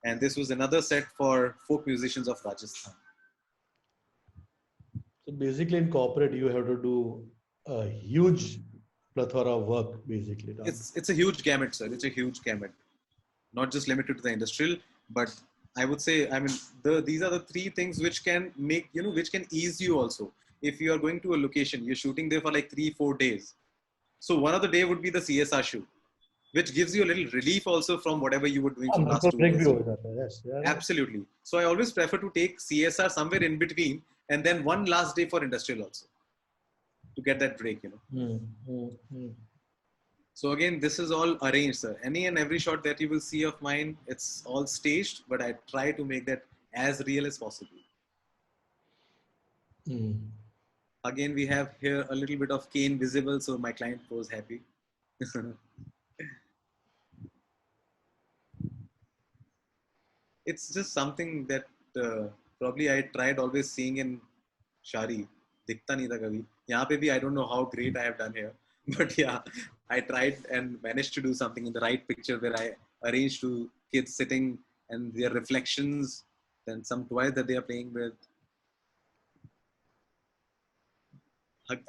And this was another set for folk musicians of Rajasthan. So basically, in corporate, you have to do a huge plethora of work, basically. It's a huge gamut, sir. It's a huge gamut. Not just limited to the industrial, but I would say, I mean, these are the 3 things which can make, which can ease you also. If you are going to a location, you're shooting there for like 3-4 days. So one of the day would be the CSR shoot, which gives you a little relief also from whatever you were doing for the last 2 days. Yes, yeah. Absolutely. So I always prefer to take CSR somewhere in between, and then one last day for industrial also, to get that break, So again, this is all arranged, sir. Any and every shot that you will see of mine, it's all staged, but I try to make that as real as possible. Again, we have here a little bit of cane visible, so my client was happy. it's just something that probably I tried always seeing in Shari. Dikhta nahi tha kabhi. Yahan pe bhi I don't know how great I have done here. But yeah, I tried and managed to do something in the right picture where I arranged to kids sitting and their reflections, then some toys that they are playing with.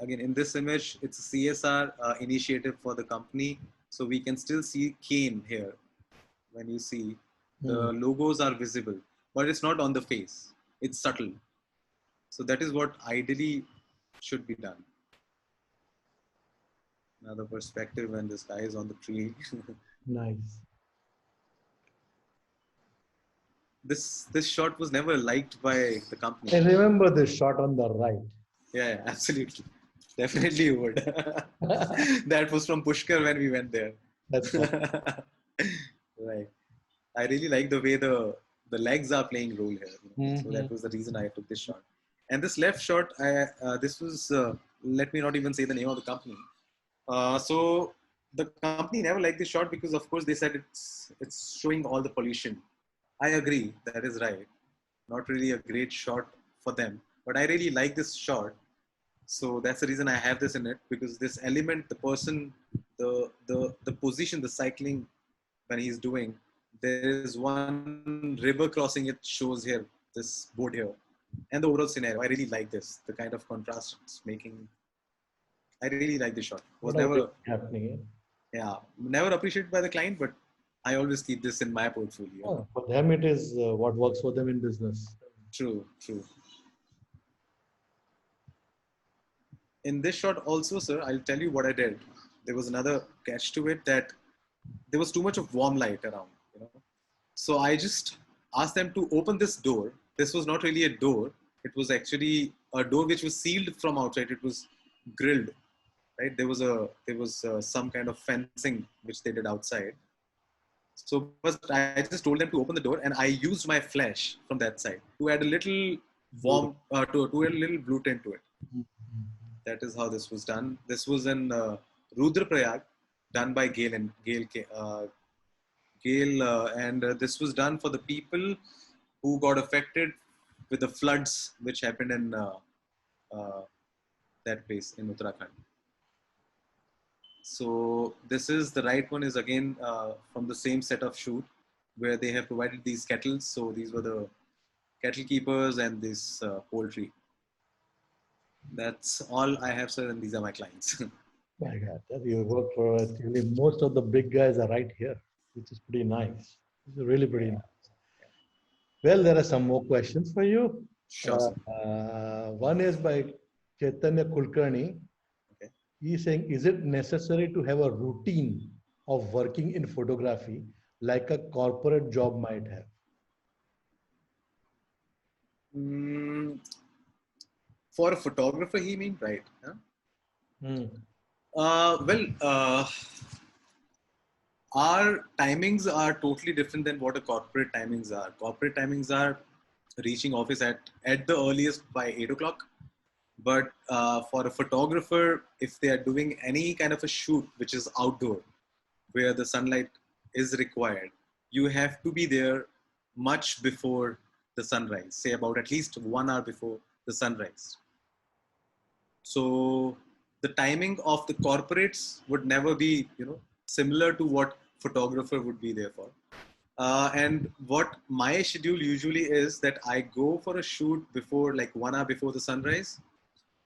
Again, in this image, it's a CSR initiative for the company. So we can still see Kane here. When you see the logos are visible, but it's not on the face. It's subtle. So that is what ideally should be done. Another perspective when this guy is on the tree. Nice. This shot was never liked by the company. I remember this shot on the right. Yeah, absolutely. Definitely you would. That was from Pushkar when we went there. That's Right. I really like the way the legs are playing role here. So that was the reason I took this shot. And this left shot, this was, let me not even say the name of the company. So the company never liked this shot because, of course, they said it's showing all the pollution. I agree, that is right. Not really a great shot for them, but I really like this shot. So that's the reason I have this in it, because this element, the person, the position, the cycling when he's doing, there is one river crossing, it shows here, this board here. And the overall scenario, I really like this, the kind of contrast it's making. I really like the shot. Was never happening. Yeah, never appreciated by the client, but I always keep this in my portfolio. Oh, for them, it is what works for them in business. True. In this shot also, sir, I'll tell you what I did. There was another catch to it, that there was too much of warm light around, So I just asked them to open this door. This was not really a door. It was actually a door which was sealed from outside. It was grilled, right? There was some kind of fencing which they did outside. So I just told them to open the door, and I used my flash from that side to add a little warm, to add a little blue tint to it. That is how this was done. This was in Rudraprayag, done by Gail, and this was done for the people who got affected with the floods which happened in that place in Uttarakhand. So this is the right one, is again from the same set of shoot, where they have provided these kettles. So these were the kettle keepers and this poultry. That's all I have, sir, and these are my clients. My God, you work for actually most of the big guys are right here, which is pretty nice. It's really pretty nice. Well, there are some more questions for you. Sure, sir. One is by Chaitanya Kulkarni. Okay. He's saying, is it necessary to have a routine of working in photography like a corporate job might have? For a photographer, he mean, right? Huh? Our timings are totally different than what a corporate timings are. Corporate timings are reaching office at the earliest by 8 o'clock. But for a photographer, if they are doing any kind of a shoot which is outdoor, where the sunlight is required, you have to be there much before the sunrise, say about at least 1 hour before the sunrise. So the timing of the corporates would never be, similar to what photographer would be there for. And what my schedule usually is that I go for a shoot before, like 1 hour before the sunrise.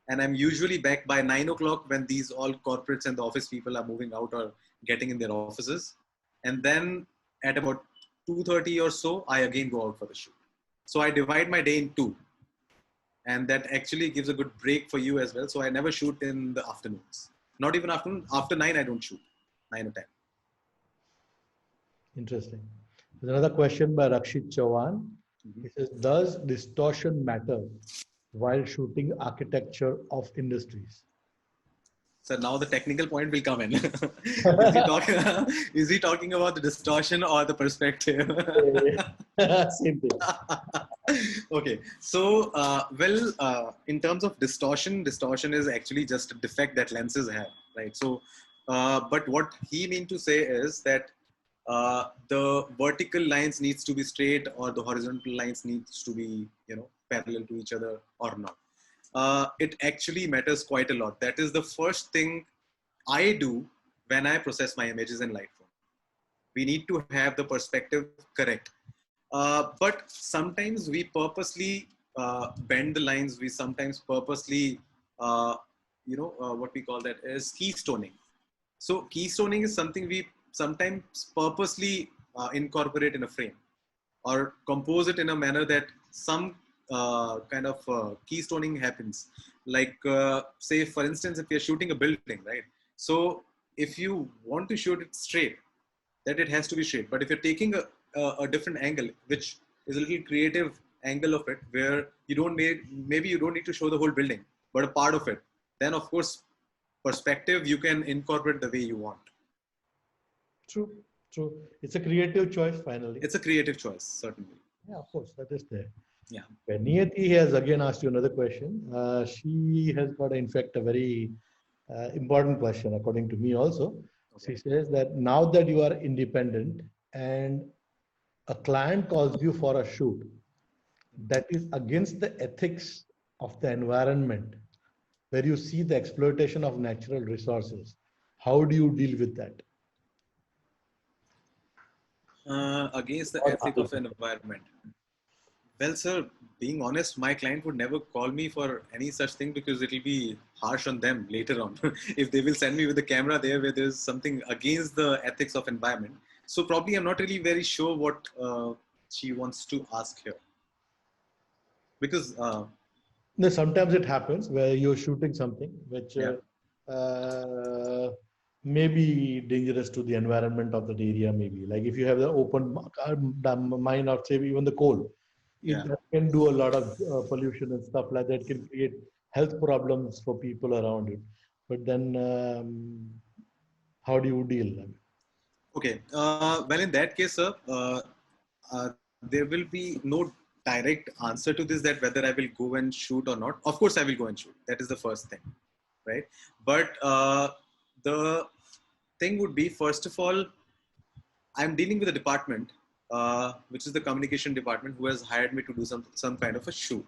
And I'm usually back by 9 o'clock when these all corporates and the office people are moving out or getting in their offices. And then at about 2:30 or so, I again go out for the shoot. So I divide my day in two. And that actually gives a good break for you as well. So I never shoot in the afternoons. Not even afternoon. After 9, I don't shoot. 9 or 10. Interesting. There's another question by Rakshit Chavan. He says, does distortion matter while shooting architecture of industries? So now the technical point will come in. Is he talking about the distortion or the perspective? Same thing. Okay. So, in terms of distortion is actually just a defect that lenses have, right? So, but what he means to say is that the vertical lines needs to be straight or the horizontal lines needs to be, parallel to each other or not. It actually matters quite a lot. That is the first thing I do when I process my images in Lightroom. We need to have the perspective correct. But sometimes we purposely bend the lines. We sometimes purposely, what we call that is keystoning. So keystoning is something we sometimes purposely incorporate in a frame or compose it in a manner that some kind of keystoning happens. Like say, for instance, if you're shooting a building, right? So if you want to shoot it straight, that it has to be straight. But if you're taking a different angle, which is a little creative angle of it, where you don't maybe you don't need to show the whole building, but a part of it, then of course, perspective you can incorporate the way you want. True, true. It's a creative choice finally. It's a creative choice, certainly. Yeah, of course, that is there. Yeah. Okay, Niyati has again asked you another question. She has got, in fact, a very important question, according to me also. Okay. She says that now that you are independent and a client calls you for a shoot that is against the ethics of the environment, where you see the exploitation of natural resources, how do you deal with that? Against the ethic of an environment. Well, sir, being honest, my client would never call me for any such thing because it will be harsh on them later on. If they will send me with the camera there where there's something against the ethics of environment. So probably I'm not really very sure what she wants to ask here. Because no, sometimes it happens where you're shooting something which may be dangerous to the environment of that area. Maybe like if you have the open mine or say even the coal, it can do a lot of pollution and stuff like that. It can create health problems for people around it. But then, how do you deal? Okay. Well, in that case, sir, there will be no direct answer to this, that whether I will go and shoot or not. Of course, I will go and shoot. That is the first thing, right? But the thing would be, first of all, I'm dealing with a department, which is the communication department, who has hired me to do some kind of a shoot.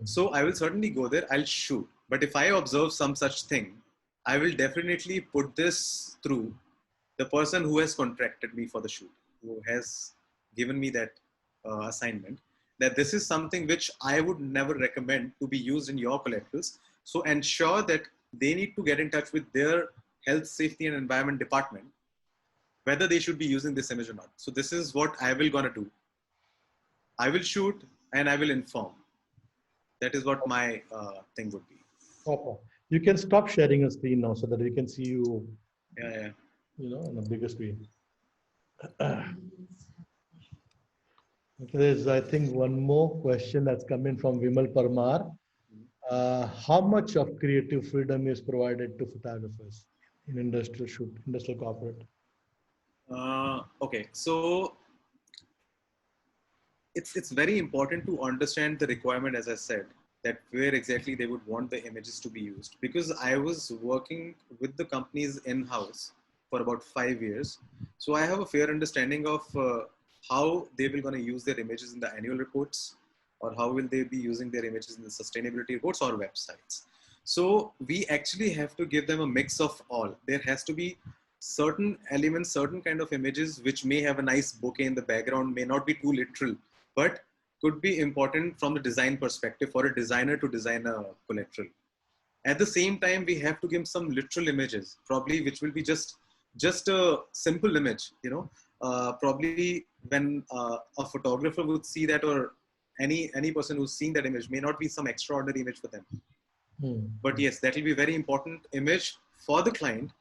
So I will certainly go there. I'll shoot. But if I observe some such thing, I will definitely put this through the person who has contracted me for the shoot, who has given me that assignment, that this is something which I would never recommend to be used in your collaterals. So ensure that they need to get in touch with their health, safety, and environment department, whether they should be using this image or not. So this is what I will gonna do. I will shoot and I will inform. That is what my thing would be. Okay. You can stop sharing a screen now so that we can see you. Yeah. You know, on a bigger screen. There's, I think, one more question that's coming from Vimal Parmar. How much of creative freedom is provided to photographers in industrial shoot, industrial corporate? Okay, so it's very important to understand the requirement, as I said, that where exactly they would want the images to be used. Because I was working with the companies in-house for about 5 years. So I have a fair understanding of how they will going to use their images in the annual reports, or how will they be using their images in the sustainability reports or websites. So we actually have to give them a mix of all. There has to be certain elements, certain kind of images, which may have a nice bouquet in the background, may not be too literal, but could be important from the design perspective for a designer to design a collateral. At the same time, we have to give some literal images, probably which will be just a simple image, probably when a photographer would see that, or any person who's seen that image, may not be some extraordinary image for them. But yes, that will be very important image for the client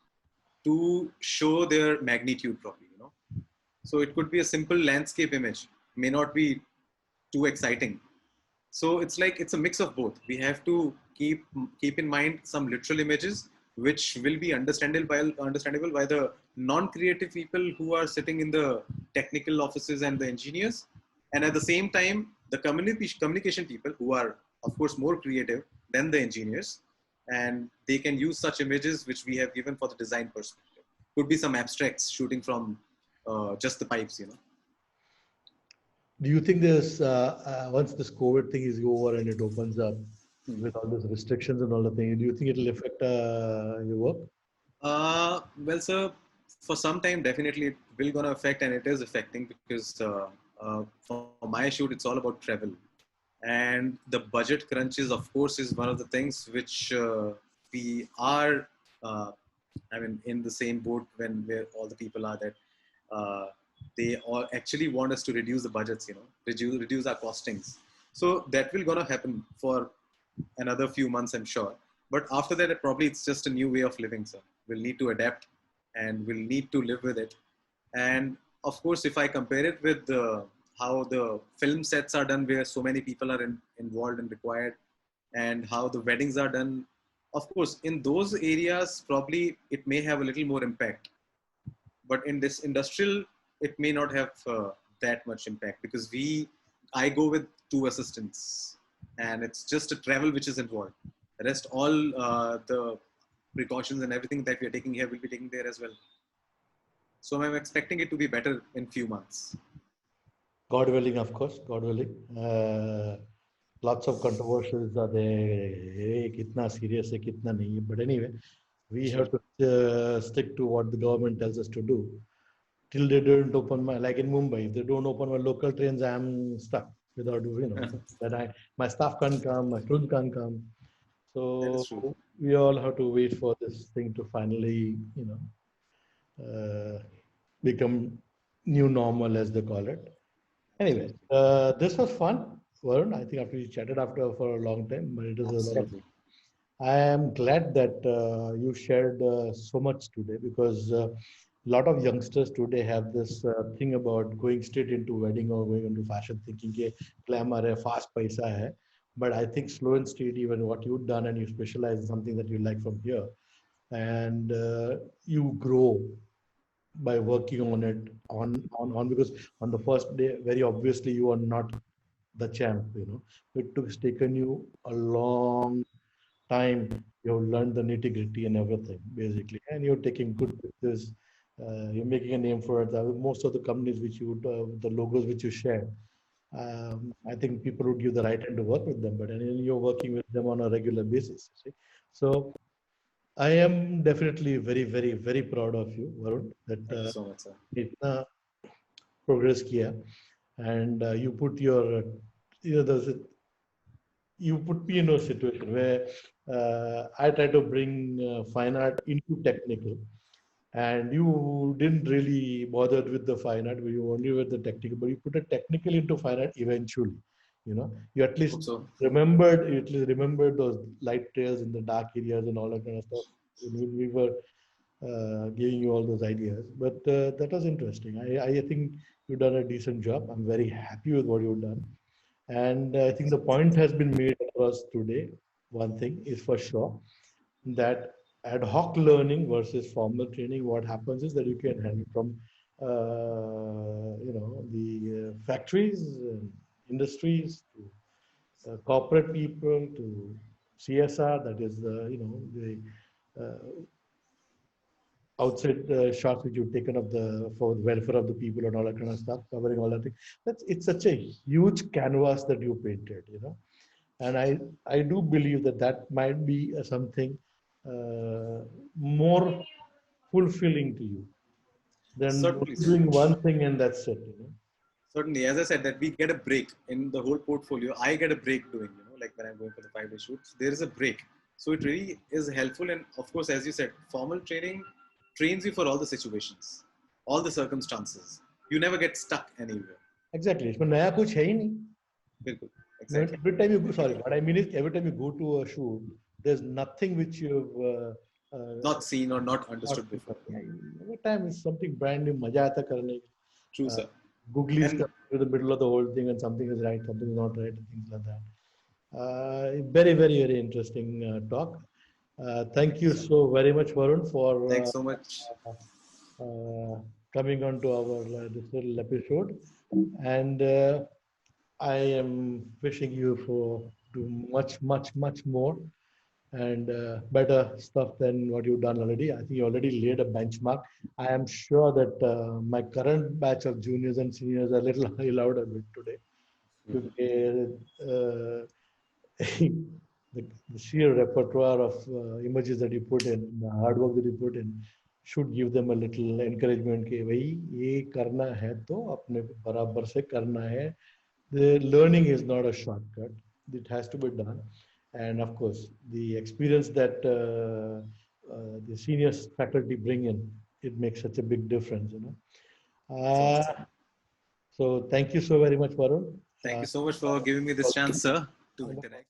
to show their magnitude probably, So it could be a simple landscape image, may not be too exciting. So it's like, it's a mix of both. We have to keep in mind some literal images, which will be understandable by the non-creative people who are sitting in the technical offices and the engineers. And at the same time, the communication people who are, of course, more creative than the engineers. And they can use such images which we have given for the design perspective. Could be some abstracts shooting from just the pipes, you know. Do you think there's once this COVID thing is over and it opens up with all these restrictions and all the things, do you think it'll affect your work? Well, sir, for some time, definitely it will gonna affect, and it is affecting because for my shoot, it's all about travel, and the budget crunches, of course, is one of the things which we are, I mean, in the same boat when where all the people are that uh, they all actually want us to reduce the budgets, you know, reduce our costings. So that will gonna happen for another few months, I'm sure. But after that, probably it's just a new way of living, sir. We'll need to adapt and we'll need to live with it. And of course, if I compare it with how the film sets are done, where so many people are involved and required, and how the weddings are done, of course, in those areas, probably it may have a little more impact. But in this industrial, it may not have that much impact because I go with two assistants, and it's just a travel which is involved. The rest, all the precautions and everything that we are taking here will be taken there as well. So I'm expecting it to be better in few months. God willing, of course, God willing. Lots of controversies are there. Hey, kitna serious hai, kitna nahi. But anyway, we have to stick to what the government tells us to do. Till they don't open like in Mumbai, if they don't open my local trains, I'm stuck without, you know, that my staff can't come, my students can't come. That is So true. we all have to wait for this thing to finally, you know, become new normal, as they call it. Anyway, this was fun, Varun. I think after we chatted after for a long time, but it is a lot of. Absolutely. I am glad that you shared so much today because a lot of youngsters today have this thing about going straight into wedding or going into fashion, thinking कि glamour है, fast paisa hai. But I think slow and steady, even what you've done, and you specialize in something that you like from here, and you grow by working on it on because on the first day, very obviously, you are not the champ. You know, it's taken you a long time. You have learned the nitty gritty and everything basically, and you're taking good pictures. You're making a name for it. Most of the companies which you, the logos which you share, I think people would give the right hand to work with them, but and you're working with them on a regular basis. See? So I am definitely very, very, very proud of you, Varun, that Thank you so much, sir. itna progress kiya, and you put your, you know, you put me in a situation where I try to bring fine art into technical, and you didn't really bother with the fine art, but you only with the technical, but you put a technical into fine art eventually. You know, you at least Hope so. remembered those light trails in the dark areas and all that kind of stuff. When we were giving you all those ideas, but that was interesting. I think you've done a decent job. I'm very happy with what you've done. And I think the point has been made across today. One thing is for sure that ad hoc learning versus formal training, what happens is that you can handle from, you know, the factories, industries, to corporate people, to CSR, that is, you know, the outside shots which you've taken of the for the welfare of the people and all that kind of stuff, covering all that thing. It's such a huge canvas that you painted, you know. And I do believe that that might be something more fulfilling to you than Certainly, sir. doing one thing and that's it. You know? Certainly, as I said, that we get a break in the whole portfolio. I get a break doing, you know, like when I'm going for the 5-day shoots, there is a break. So it really is helpful. And of course, as you said, formal training trains you for all the situations, all the circumstances. You never get stuck anywhere. Exactly. इसमें नया कुछ है ही नहीं. Bilkul. No, Exactly. every time you go, sorry, what I mean is every time you go to a shoot, there's nothing which you've Not seen or not understood not- before. every time it's something brand new. मजा आता है करने. True, sir. Googlies And come to the middle of the whole thing and something is right, something is not right, and things like that. Very, very, very interesting talk. Thank you so very much, Varun, for thanks so much. coming on to our this little episode. And I am wishing you for do much, much, much more. and better stuff than what you've done already. I think you already laid a benchmark. I am sure that my current batch of juniors and seniors are a little allowed a bit today. Uh, the sheer repertoire of images that you put in, the hard work that you put in, should give them a little encouragement कि भाई ये करना है तो अपने बराबर से करना है. The learning is not a shortcut. It has to be done. And of course, the experience that the senior faculty bring in, it makes such a big difference, you know. So thank you so very much, Varun. Thank you so much for giving me this chance, sir, to Uh, interact.